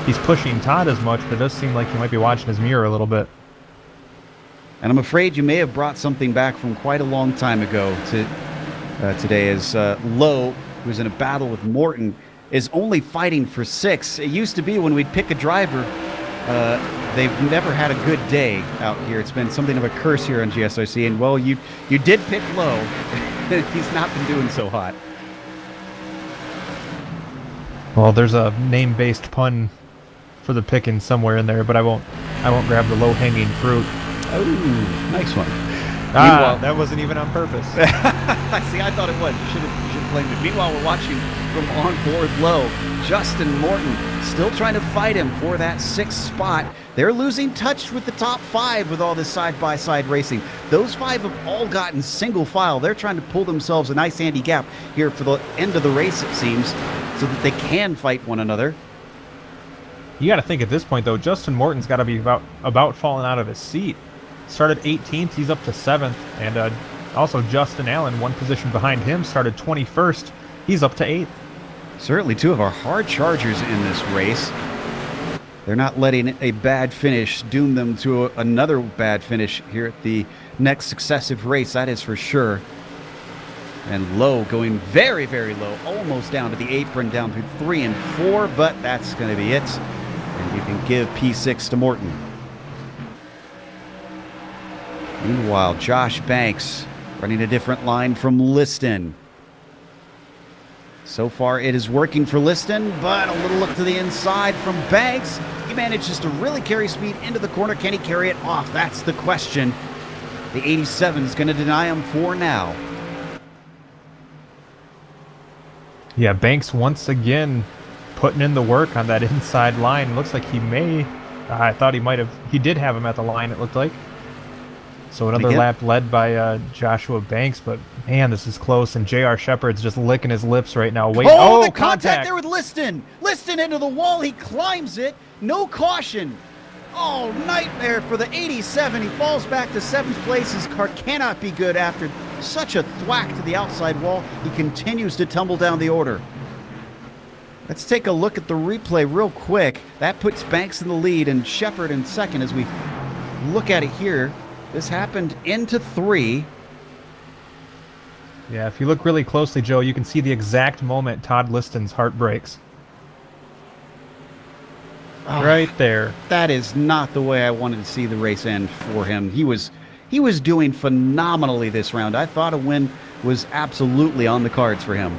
he's pushing Todd as much, but it does seem like he might be watching his mirror a little bit. And I'm afraid you may have brought something back from quite a long time ago today, as Lowe, who's in a battle with Morton, is only fighting for 6. It used to be when we'd pick a driver, they've never had a good day out here. It's been something of a curse here on GSRC, and well, you did pick Lowe. He's not been doing so hot. Well, there's a name-based pun for the picking somewhere in there, but I won't I won't grab the low-hanging fruit. Oh, nice one. Ah, that wasn't even on purpose. See, I thought it was. You should have claimed it. Meanwhile, we're watching from on board low. Justin Morton still trying to fight him for that 6th spot. They're losing touch with the top 5 with all this side-by-side racing. Those 5 have all gotten single file. They're trying to pull themselves a nice handy gap here for the end of the race, it seems, so that they can fight one another. You got to think at this point, though, Justin Morton's got to be about falling out of his seat. Started 18th, he's up to 7th, and also Justin Allen, one position behind him, started 21st. He's up to 8th. Certainly 2 of our hard chargers in this race. They're not letting a bad finish doom them to another bad finish here at the next successive race, that is for sure. And low, going very, very low, almost down to the apron, down through 3 and 4, but that's going to be it. And you can give P6 to Morton. Meanwhile, Josh Banks running a different line from Liston. So far, it is working for Liston, but a little look to the inside from Banks. He manages to really carry speed into the corner. Can he carry it off? That's the question. The 87 is going to deny him for now. Yeah, Banks once again putting in the work on that inside line. Looks like he may... I thought he did have him at the line, it looked like. So another lap led by Joshua Banks, but man, this is close, and J.R. Shepard's just licking his lips right now. Wait, oh, the contact there with Liston. Liston into the wall. He climbs it. No caution. Oh, nightmare for the 87. He falls back to 7th place. His car cannot be good after such a thwack to the outside wall. He continues to tumble down the order. Let's take a look at the replay real quick. That puts Banks in the lead and Shepard in 2nd as we look at it here. This happened into 3. Yeah, if you look really closely, Joe, you can see the exact moment Todd Liston's heart breaks. Oh, right there. That is not the way I wanted to see the race end for him. He was doing phenomenally this round. I thought a win was absolutely on the cards for him.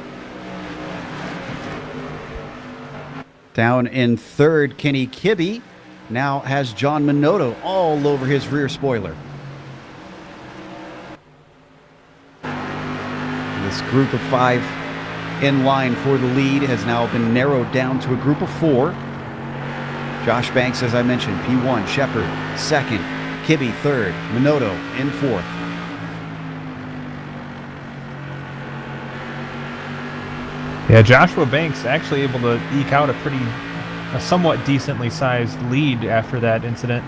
Down in 3rd, Kenny Kibbe now has John Minotto all over his rear spoiler. This group of 5 in line for the lead has now been narrowed down to a group of 4. Josh Banks, as I mentioned, P1, Shepard 2nd, Kibbe 3rd, Minotto in 4th. Yeah, Joshua Banks actually able to eke out a somewhat decently sized lead after that incident.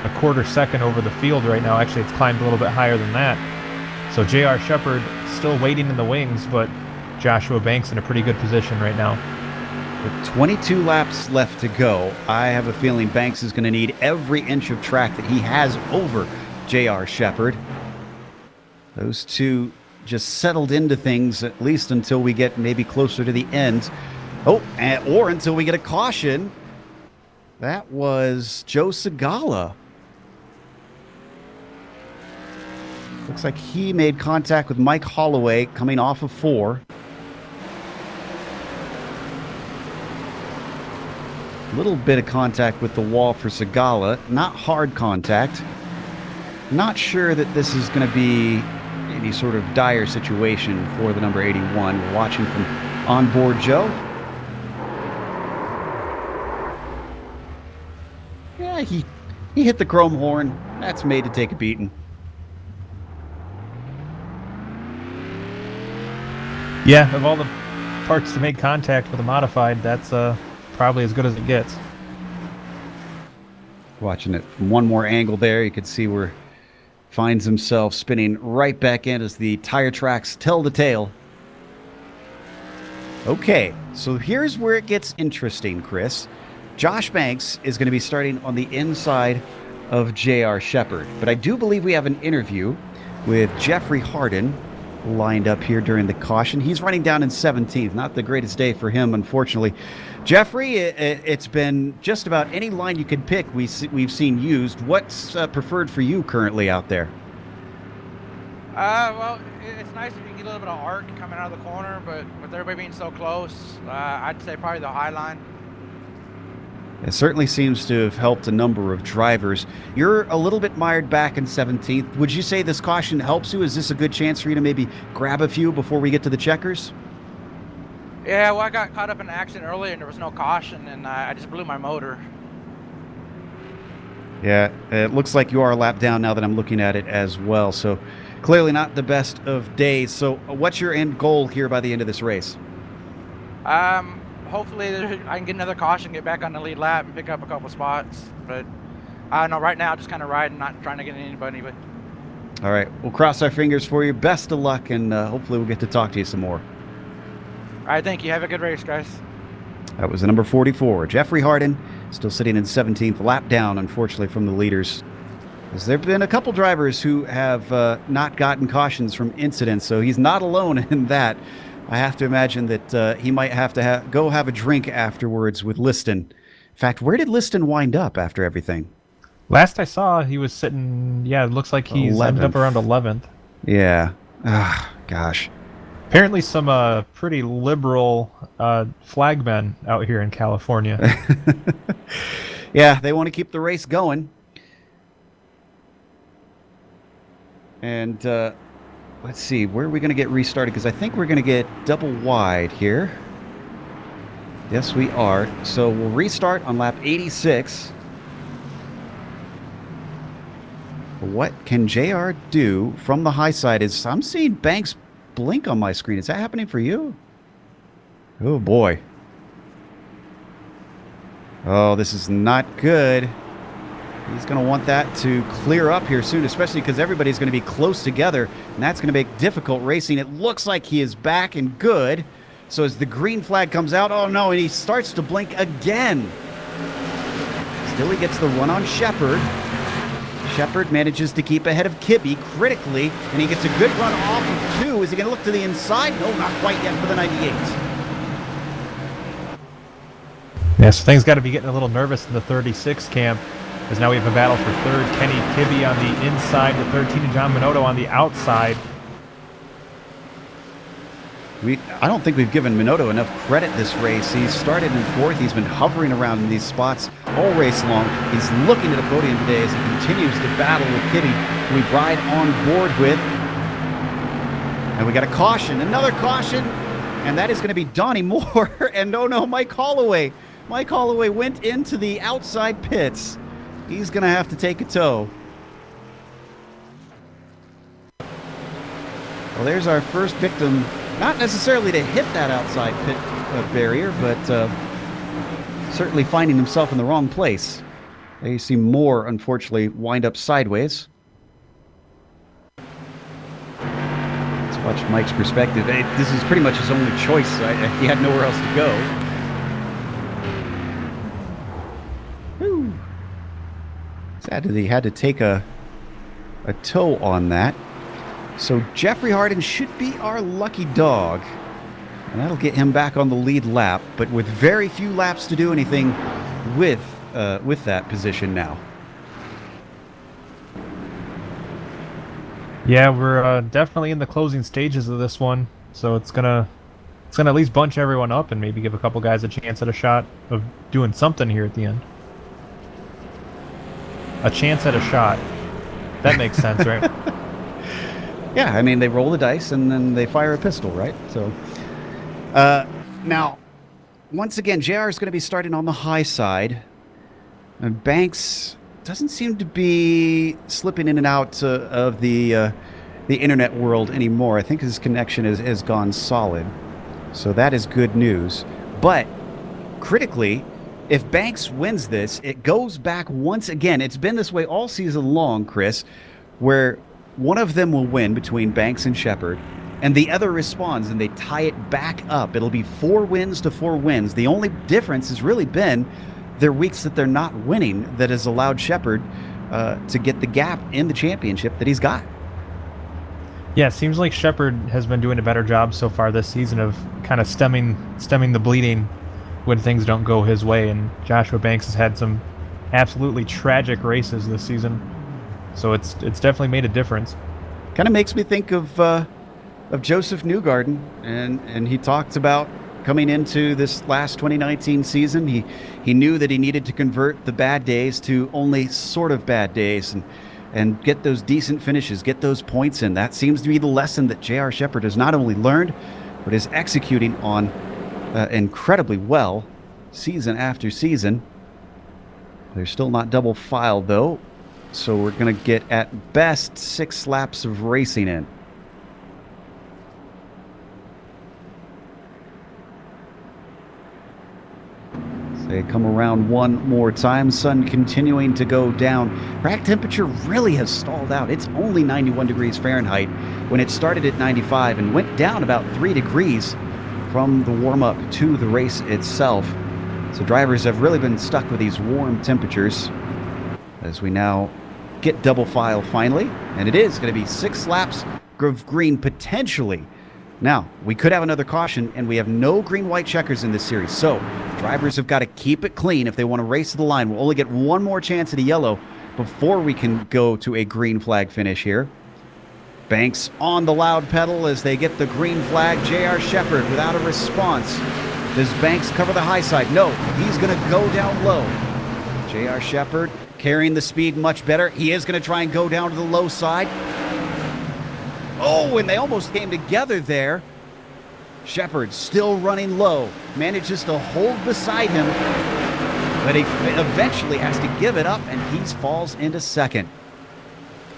A quarter second over the field right now. Actually, it's climbed a little bit higher than that. So J.R. Shepard still waiting in the wings, but Joshua Banks in a pretty good position right now. With 22 laps left to go, I have a feeling Banks is going to need every inch of track that he has over J.R. Shepard. Those two just settled into things, at least until we get maybe closer to the end. Oh, or until we get a caution. That was Joe Segala. Looks like he made contact with Mike Holloway coming off of 4. Little bit of contact with the wall for Segala. Not hard contact. Not sure that this is going to be any sort of dire situation for the number 81. We're watching from onboard Joe. Yeah, he hit the chrome horn. That's made to take a beating. Yeah, of all the parts to make contact with a modified, that's probably as good as it gets. Watching it from one more angle there, you can see where finds himself spinning right back in as the tire tracks tell the tale. Okay, so here's where it gets interesting, Chris. Josh Banks is going to be starting on the inside of J.R. Shepard, but I do believe we have an interview with Jeffrey Harden lined up here during the caution. He's running down in 17th. Not the greatest day for him, unfortunately. Jeffrey, it's been just about any line you could pick we've seen used. What's preferred for you currently out there? Well, it's nice if you can get a little bit of arc coming out of the corner, but with everybody being so close, I'd say probably the high line. It certainly seems to have helped a number of drivers. You're a little bit mired back in 17th. Would you say this caution helps you? Is this a good chance for you to maybe grab a few before we get to the checkers? Yeah, well, I got caught up in an accident earlier and there was no caution, and I just blew my motor. Yeah, it looks like you are a lap down now that I'm looking at it as well. So clearly not the best of days. So what's your end goal here by the end of this race? Hopefully I can get another caution, get back on the lead lap, and pick up a couple spots. But I don't know, right now just kind of riding, not trying to get anybody. But all right, we'll cross our fingers for you. Best of luck, and hopefully we'll get to talk to you some more. All right, thank you. Have a good race, guys. That was the number 44, Jeffrey Harden, still sitting in 17th, lap down, unfortunately, from the leaders. As there have been a couple drivers who have not gotten cautions from incidents, so he's not alone in that. I have to imagine that he might have to go have a drink afterwards with Liston. In fact, where did Liston wind up after everything? Last I saw, he was sitting, yeah, it looks like he's ended up around 11th. Yeah. Ah, gosh. Apparently some pretty liberal flagmen out here in California. Yeah, they want to keep the race going. And let's see, where are we going to get restarted? Because I think we're going to get double wide here. Yes, we are. So we'll restart on lap 86. What can JR do from the high side? I'm seeing Banks blink on my screen. Is that happening for you? Oh, boy. Oh, this is not good. He's going to want that to clear up here soon, especially because everybody's going to be close together, and that's going to make difficult racing. It looks like he is back and good. So as the green flag comes out, oh no, and he starts to blink again. Still he gets the run on Shepard. Shepard manages to keep ahead of Kibbe critically, and he gets a good run off of 2. Is he going to look to the inside? No, not quite yet for the 98. Yeah, so things got to be getting a little nervous in the 36 camp, as now we have a battle for third. Kenny Kibbe on the inside with 13 and John Minotto on the outside. I don't think we've given Minotto enough credit this race. He started in 4th. He's been hovering around in these spots all race long. He's looking at a podium today as he continues to battle with Kibbe, who we ride on board with. And we got a caution, another caution, and that is going to be Donnie Moore. And oh no, Mike Holloway. Mike Holloway went into the outside pits. He's going to have to take a tow. Well, there's our first victim. Not necessarily to hit that outside pit barrier, but certainly finding himself in the wrong place. You see Moore, unfortunately, wind up sideways. Let's watch Mike's perspective. This is pretty much his only choice. He had nowhere else to go. Whew. Sad that he had to take a tow on that. So Jeffrey Harden should be our lucky dog, and that'll get him back on the lead lap, but with very few laps to do anything with that position now. Yeah, we're definitely in the closing stages of this one, so it's gonna at least bunch everyone up and maybe give a couple guys a chance at a shot of doing something here at the end. A chance at a shot. That makes sense, right? Yeah, I mean, they roll the dice and then they fire a pistol, right? So, now, once again, JR is going to be starting on the high side. And Banks doesn't seem to be slipping in and out of the internet world anymore. I think his connection has gone solid. So that is good news. But, critically, if Banks wins this, it goes back once again. It's been this way all season long, Chris, where one of them will win between Banks and Shepard, and the other responds, and they tie it back up. It'll be 4 wins to 4 wins. The only difference has really been their weeks that they're not winning that has allowed Shepard to get the gap in the championship that he's got. Yeah, it seems like Shepard has been doing a better job so far this season of kind of stemming the bleeding when things don't go his way, and Joshua Banks has had some absolutely tragic races this season. So it's definitely made a difference. Kind of makes me think of Joseph Newgarden, and he talked about coming into this last 2019 season. He knew that he needed to convert the bad days to only sort of bad days and get those decent finishes, get those points in. That seems to be the lesson that J.R. Shepherd has not only learned, but is executing on incredibly well season after season. They're still not double filed, though, so we're going to get, at best, 6 laps of racing in. They come around one more time. Sun continuing to go down. Track temperature really has stalled out. It's only 91 degrees Fahrenheit when it started at 95 and went down about 3 degrees from the warm-up to the race itself. So drivers have really been stuck with these warm temperatures as we now get double file finally. And it is going to be 6 laps of green potentially. Now, we could have another caution, and we have no green-white checkers in this series. So drivers have got to keep it clean if they want to race to the line. We'll only get one more chance at a yellow before we can go to a green flag finish here. Banks on the loud pedal as they get the green flag. J.R. Shepherd without a response. Does Banks cover the high side? No, he's going to go down low. J.R. Shepherd carrying the speed much better. He is going to try and go down to the low side. Oh, and they almost came together there. Shepherd still running low. Manages to hold beside him, but he eventually has to give it up, and he falls into second.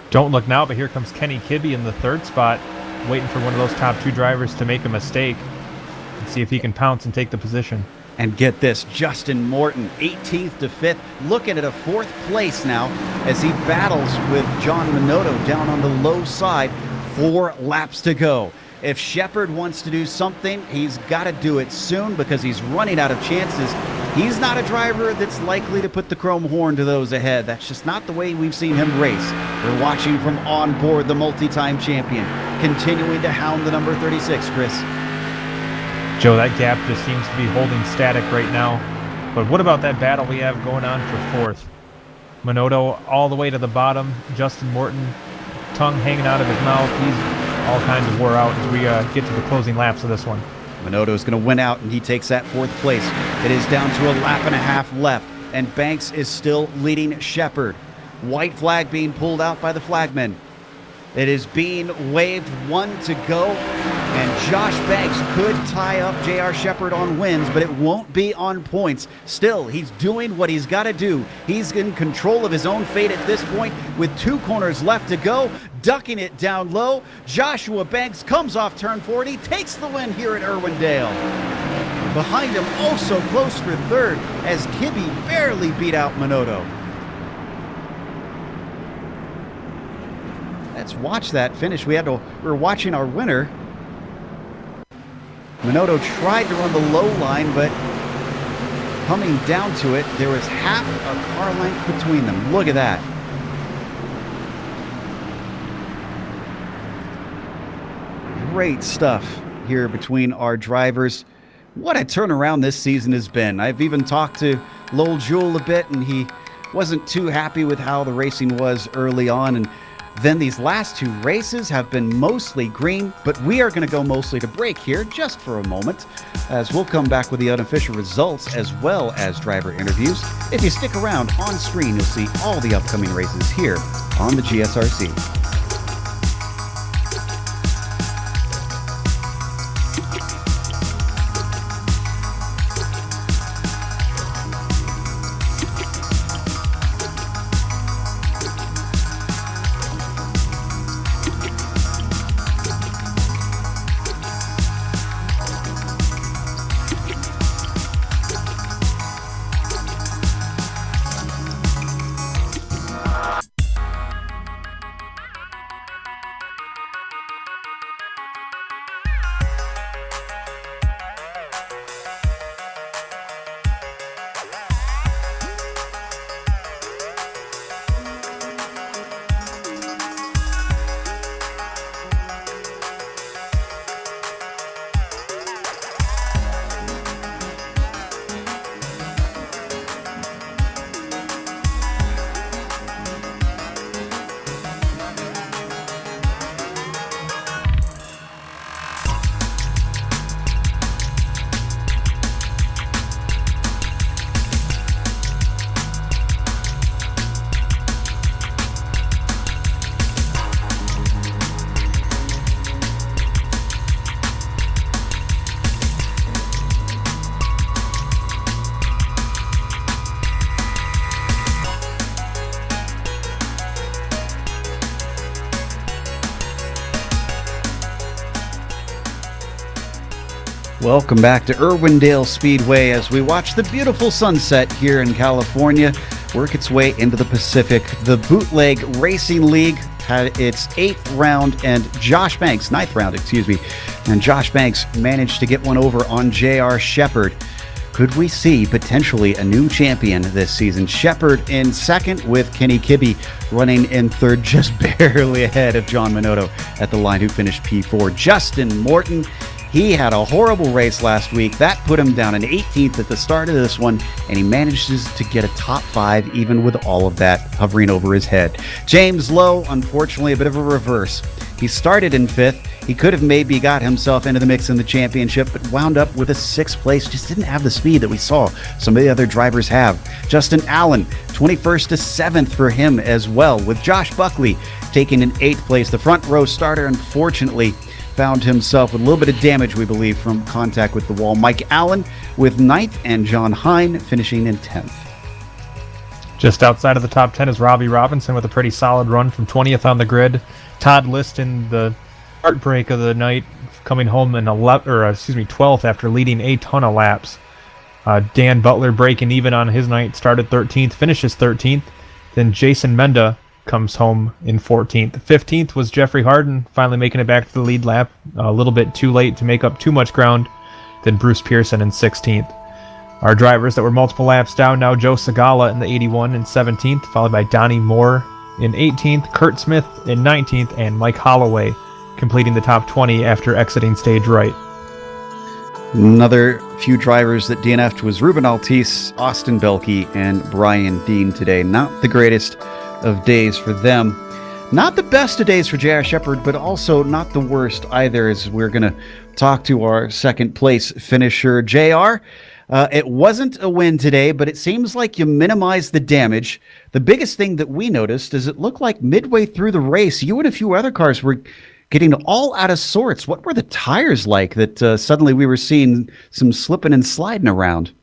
Don't look now, but here comes Kenny Kibbe in the 3rd spot, waiting for one of those top 2 drivers to make a mistake and see if he can pounce and take the position. And get this, Justin Morton, 18th to 5th, looking at a 4th place now as he battles with John Minotto down on the low side. 4 laps to go. If Shepherd wants to do something, he's got to do it soon because he's running out of chances. He's not a driver that's likely to put the chrome horn to those ahead. That's just not the way we've seen him race. We're watching from on board the multi-time champion, continuing to hound the number 36, Chris. Joe, that gap just seems to be holding static right now. But what about that battle we have going on for 4th? Minotto all the way to the bottom. Justin Morton, tongue hanging out of his mouth. He's all kinds of wore out as we get to the closing laps of this one. Minotto is going to win out, and he takes that 4th place. It is down to a lap and a half left, and Banks is still leading Shepherd. White flag being pulled out by the flagmen. It is being waved, 1 to go, and Josh Banks could tie up J.R. Shepherd on wins, but it won't be on points. Still, he's doing what he's got to do. He's in control of his own fate at this point with 2 corners left to go, ducking it down low. Joshua Banks comes off turn 40, takes the win here at Irwindale. Behind him, oh so close for 3rd, as Kibbe barely beat out Minotto. Let's watch that finish. We're watching our winner. Minotto tried to run the low line, but coming down to it, there was half a car length between them. Look at that. Great stuff here between our drivers. What a turnaround this season has been. I've even talked to Lowell Jewell a bit, and he wasn't too happy with how the racing was early on, and then these last 2 races have been mostly green, but we are going to go mostly to break here just for a moment, as we'll come back with the unofficial results as well as driver interviews. If you stick around on screen, you'll see all the upcoming races here on the GSRC. Welcome back to Irwindale Speedway as we watch the beautiful sunset here in California work its way into the Pacific. The Bootleg Racing League had its 8th round and ninth round, and Josh Banks managed to get one over on J.R. Shepard. Could we see potentially a new champion this season? Shepard in second with Kenny Kibbe running in third, just barely ahead of John Minotto at the line, who finished P4. Justin Morton, he had a horrible race last week. That put him down in 18th at the start of this one, and he manages to get a top 5 even with all of that hovering over his head. James Lowe, unfortunately, a bit of a reverse. He started in 5th. He could have maybe got himself into the mix in the championship, but wound up with a 6th place. Just didn't have the speed that we saw some of the other drivers have. Justin Allen, 21st to 7th for him as well, with Josh Buckley taking an 8th place. The front row starter, unfortunately, found himself with a little bit of damage, we believe, from contact with the wall. Mike Allen with 9th, and John Hine finishing in 10th. Just outside of the top 10 is Robbie Robinson with a pretty solid run from 20th on the grid. Todd Liston, the heartbreak of the night, coming home in 12th after leading a ton of laps. Dan Butler breaking even on his night, started 13th, finishes 13th. Then Jason Menda comes home in 14th. 15th was Jeffrey Harden, finally making it back to the lead lap, a little bit too late to make up too much ground. Then Bruce Pearson in 16th. Our drivers that were multiple laps down now: Joe Segala in the 81 in 17th, followed by Donnie Moore in 18th, Kurt Smith in 19th, and Mike Holloway completing the top 20 after exiting stage right. Another few drivers that DNF'd was Ruben Altice, Austin Belkey, and Brian Dean today. Not the greatest of days for them. Not the best of days for J.R. Shepard, but also not the worst either, as we're going to talk to our second place finisher, J.R. It wasn't a win today, but it seems like you minimized the damage. The biggest thing that we noticed is it looked like midway through the race, you and a few other cars were getting all out of sorts. What were the tires like that suddenly we were seeing some slipping and sliding around?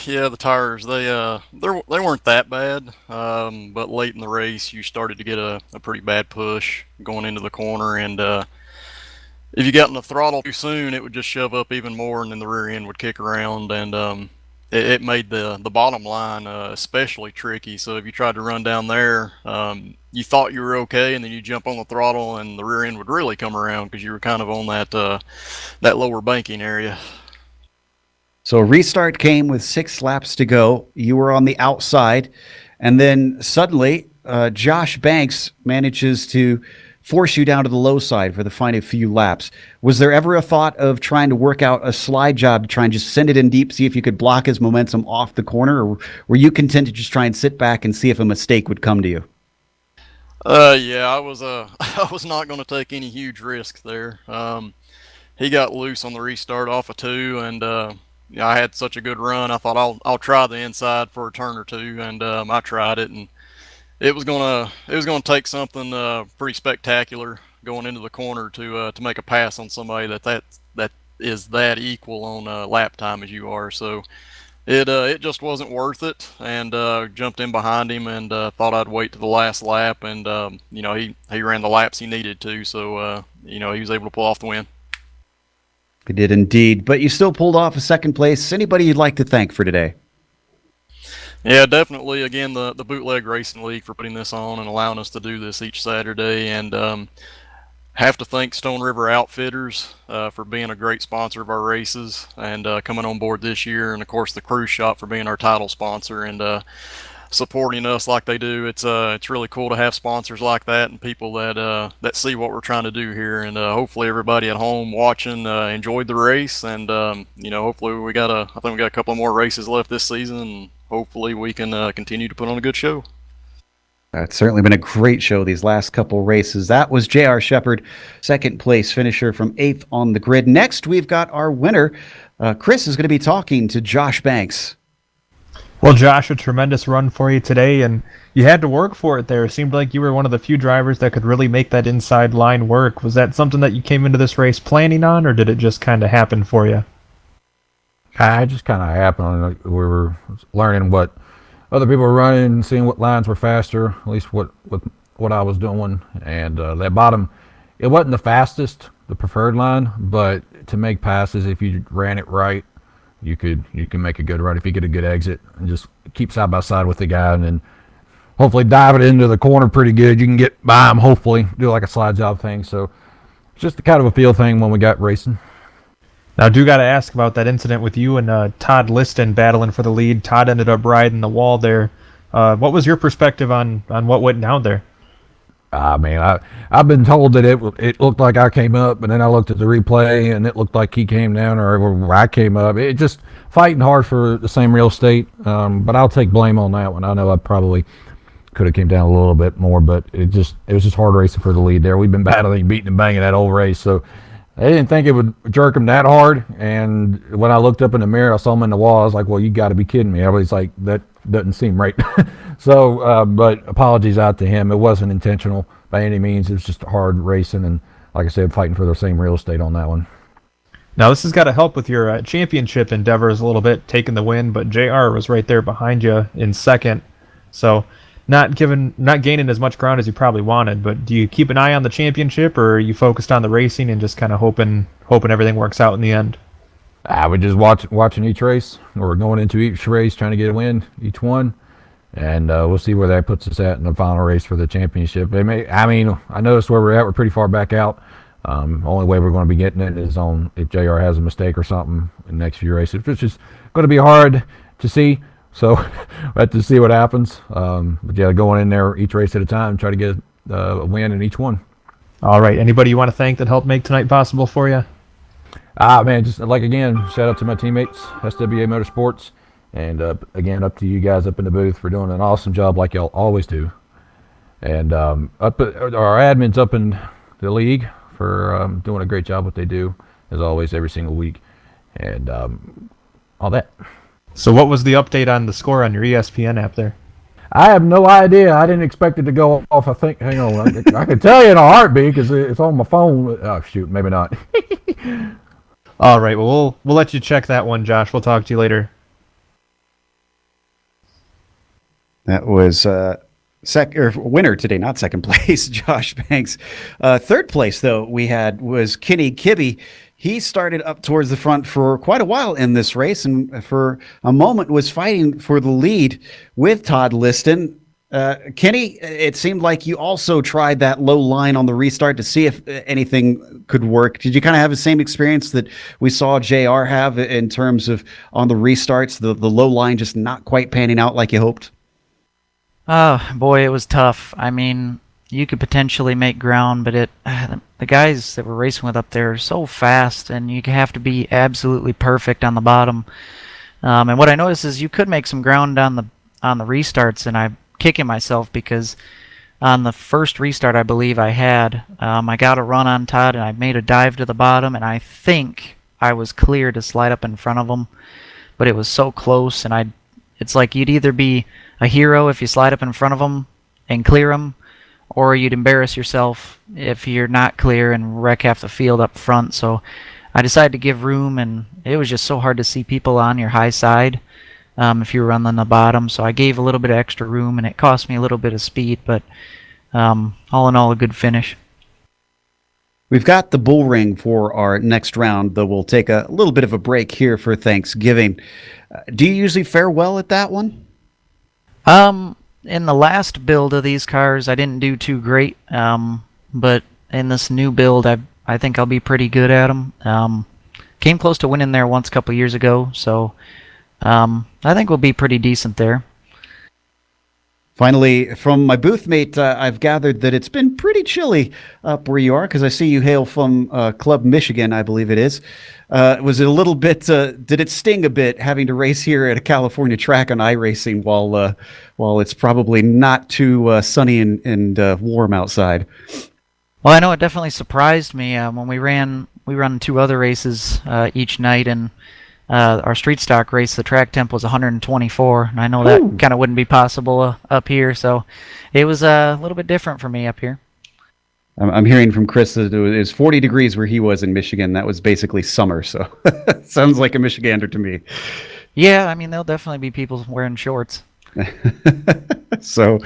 Yeah, the tires, they weren't that bad, but late in the race you started to get a pretty bad push going into the corner, and if you got in the throttle too soon, it would just shove up even more, and then the rear end would kick around, and it made the bottom line especially tricky. So if you tried to run down there, you thought you were okay, and then you jump on the throttle and the rear end would really come around because you were kind of on that lower banking area. So a restart came with 6 laps to go. You were on the outside, and then suddenly Josh Banks manages to force you down to the low side for the final few laps. Was there ever a thought of trying to work out a slide job to try and just send it in deep, see if you could block his momentum off the corner, or were you content to just try and sit back and see if a mistake would come to you? Yeah, I was not going to take any huge risks there. He got loose on the restart off of 2, and I had such a good run. I thought I'll try the inside for a turn or two, and I tried it, and it was gonna take something pretty spectacular going into the corner to make a pass on somebody that is that equal on lap time as you are. So it just wasn't worth it, and jumped in behind him and thought I'd wait to the last lap, and he ran the laps he needed to, so he was able to pull off the win. He did indeed, but you still pulled off a second place. Anybody you'd like to thank for today? Yeah, definitely. Again, the Bootleg Racing League for putting this on and allowing us to do this each Saturday, and have to thank Stone River Outfitters for being a great sponsor of our races and coming on board this year, and of course the Cruise Shop for being our title sponsor and supporting us like they do. It's really cool to have sponsors like that and people that see what we're trying to do here, and hopefully everybody at home watching enjoyed the race, and hopefully I think we got a couple more races left this season, and hopefully we can continue to put on a good show. It's certainly been a great show these last couple races. That was J.R. Shepard, second place finisher from 8th on the grid. Next, we've got our winner. Chris is going to be talking to Josh Banks. Well, Josh, a tremendous run for you today, and you had to work for it there. It seemed like you were one of the few drivers that could really make that inside line work. Was that something that you came into this race planning on, or did it just kind of happen for you? It just kind of happened. We were learning what other people were running, seeing what lines were faster, at least what I was doing. And that bottom, it wasn't the fastest. the preferred line, but to make passes, if you ran it right, you can make a good run if you get a good exit and just keep side by side with the guy, and then hopefully dive it into the corner pretty good. You can get by him, hopefully do like a slide job thing. So it's just kind of a feel thing when we got racing. Now, I do got to ask about that incident with you and Todd Liston battling for the lead. Todd ended up riding the wall there. What was your perspective on what went down there? Man, I've been told that it looked like I came up, and then I looked at the replay, and it looked like he came down, or I came up. It just fighting hard for the same real estate. But I'll take blame on that one. I know I probably could have came down a little bit more, but it was just hard racing for the lead there. We've been battling, beating and banging that whole race, so I didn't think it would jerk him that hard. And when I looked up in the mirror, I saw him in the wall. I was like, well, you got to be kidding me. Everybody's like, that doesn't seem right. So, but apologies out to him. It wasn't intentional by any means. It was just hard racing, and like I said, fighting for the same real estate on that one. Now, this has got to help with your championship endeavors a little bit, taking the win, but JR was right there behind you in second. So not gaining as much ground as you probably wanted, but do you keep an eye on the championship, or are you focused on the racing and just kind of hoping everything works out in the end? We're just watching each race. We're going into each race trying to get a win, each one, and we'll see where that puts us at in the final race for the championship. I noticed where we're at. We're pretty far back out. Only way we're going to be getting it is on if JR has a mistake or something in the next few races, which is going to be hard to see. So we'll have to see what happens. But yeah, going in there each race at a time, try to get a win in each one. All right. Anybody you want to thank that helped make tonight possible for you? Man, just like again, shout out to my teammates, SWA Motorsports, and again, up to you guys up in the booth for doing an awesome job like y'all always do. And our admins up in the league for doing a great job what they do, as always, every single week. And all that. So what was the update on the score on your ESPN app there? I have no idea. I didn't expect it to go off. I think, hang on, I can tell you in a heartbeat because it's on my phone. Oh, shoot, maybe not. All right, well, we'll let you check that one, Josh. We'll talk to you later. That was winner today, not second place, Josh Banks. Third place, though, we had was Kenny Kibbe. He started up towards the front for quite a while in this race, and for a moment was fighting for the lead with Todd Liston. Kenny, it seemed like you also tried that low line on the restart to see if anything could work. Did you kind of have the same experience that we saw JR have in terms of on the restarts, the low line just not quite panning out like you hoped? Oh, boy, it was tough. I mean, you could potentially make ground, but the guys that we're racing with up there are so fast, and you have to be absolutely perfect on the bottom. And what I noticed is you could make some ground on the restarts, and I'm kicking myself because on the first restart I believe I had, I got a run on Todd, and I made a dive to the bottom, and I think I was clear to slide up in front of him, but it was so close, and it's like you'd either be a hero if you slide up in front of them and clear them, or you'd embarrass yourself if you're not clear and wreck half the field up front. So I decided to give room, and it was just so hard to see people on your high side if you were running the bottom. So I gave a little bit of extra room, and it cost me a little bit of speed, but all in all, a good finish. We've got the bull ring for our next round, though we'll take a little bit of a break here for Thanksgiving. Do you usually fare well at that one? In the last build of these cars, I didn't do too great, but in this new build, I think I'll be pretty good at them. Came close to winning there once a couple years ago, so I think we'll be pretty decent there. Finally, from my booth mate, I've gathered that it's been pretty chilly up where you are, because I see you hail from Club Michigan, I believe it is. Was it a little bit, did it sting a bit having to race here at a California track on iRacing while it's probably not too sunny and warm outside? Well, I know it definitely surprised me when we run 2 other races each night, and our street stock race, the track temp was 124, and I know that kind of wouldn't be possible up here, so it was a little bit different for me up here. I'm hearing from Chris that it was 40 degrees where he was in Michigan. That was basically summer, so sounds like a Michigander to me. Yeah, I mean, there'll definitely be people wearing shorts. So,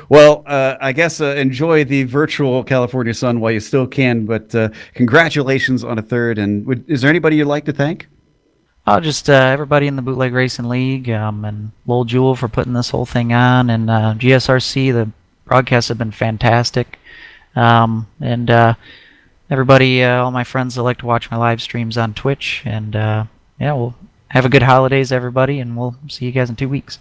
well, I guess enjoy the virtual California sun while you still can, but congratulations on a third. And is there anybody you'd like to thank? Oh, just everybody in the Bootleg Racing League, and Lowell Jewell for putting this whole thing on, and GSRC. The broadcasts have been fantastic, and everybody, all my friends that like to watch my live streams on Twitch. And yeah, we'll have a good holidays, everybody, and we'll see you guys in 2 weeks.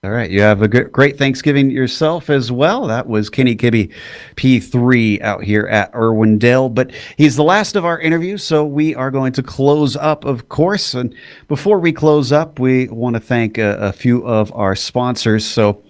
All right. You have a great Thanksgiving yourself as well. That was Kenny Kibbe, P3 out here at Irwindale. But he's the last of our interviews, so we are going to close up, of course. And before we close up, we want to thank a few of our sponsors. So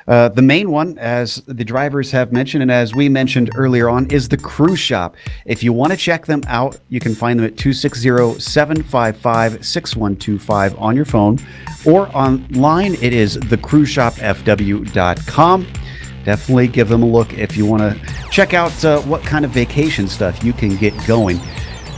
the main one, as the drivers have mentioned, and as we mentioned earlier on, is the Crew Shop. If you want to check them out, you can find them at 260-755-6125 on your phone, or online it is thecrewshopfw.com. Definitely give them a look if you want to check out what kind of vacation stuff you can get going.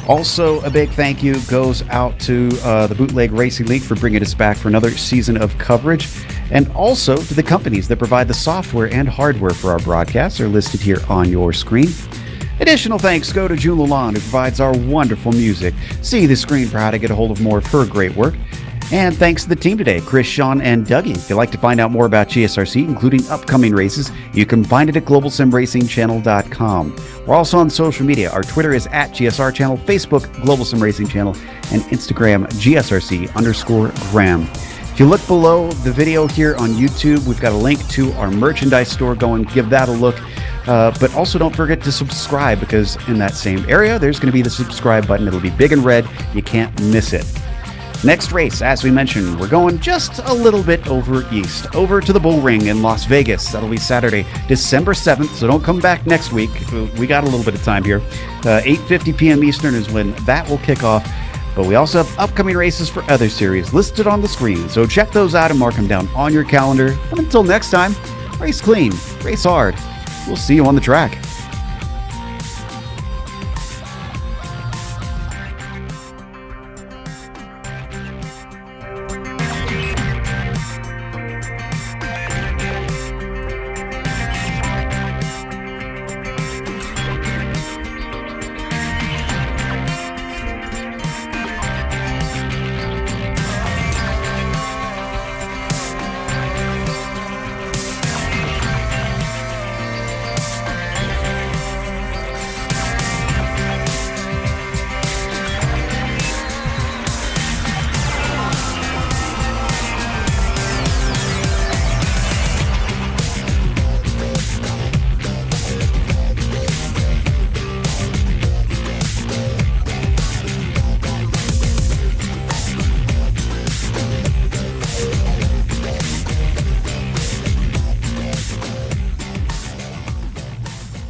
Also, a big thank you goes out to the Bootleg Racing League for bringing us back for another season of coverage, and also to the companies that provide the software and hardware for our broadcasts are listed here on your screen. Additional thanks go to June Lalonde, who provides our wonderful music. See the screen for how to get a hold of more of her great work. And thanks to the team today, Chris, Sean, and Dougie. If you'd like to find out more about GSRC, including upcoming races, you can find it at globalsimracingchannel.com. We're also on social media. Our Twitter is at GSR Channel, Facebook, Global Sim Racing Channel, and Instagram, GSRC_Graham. If you look below the video here on YouTube, we've got a link to our merchandise store. Go and give that a look. But also don't forget to subscribe, because in that same area, there's going to be the subscribe button. It'll be big and red. You can't miss it. Next race, as we mentioned, we're going just a little bit over east, over to the Bull Ring in Las Vegas. That'll be Saturday, December 7th, so don't come back next week. We got a little bit of time here. 8:50 p.m. Eastern is when that will kick off. But we also have upcoming races for other series listed on the screen, so check those out and mark them down on your calendar. And until next time, race clean, race hard. We'll see you on the track.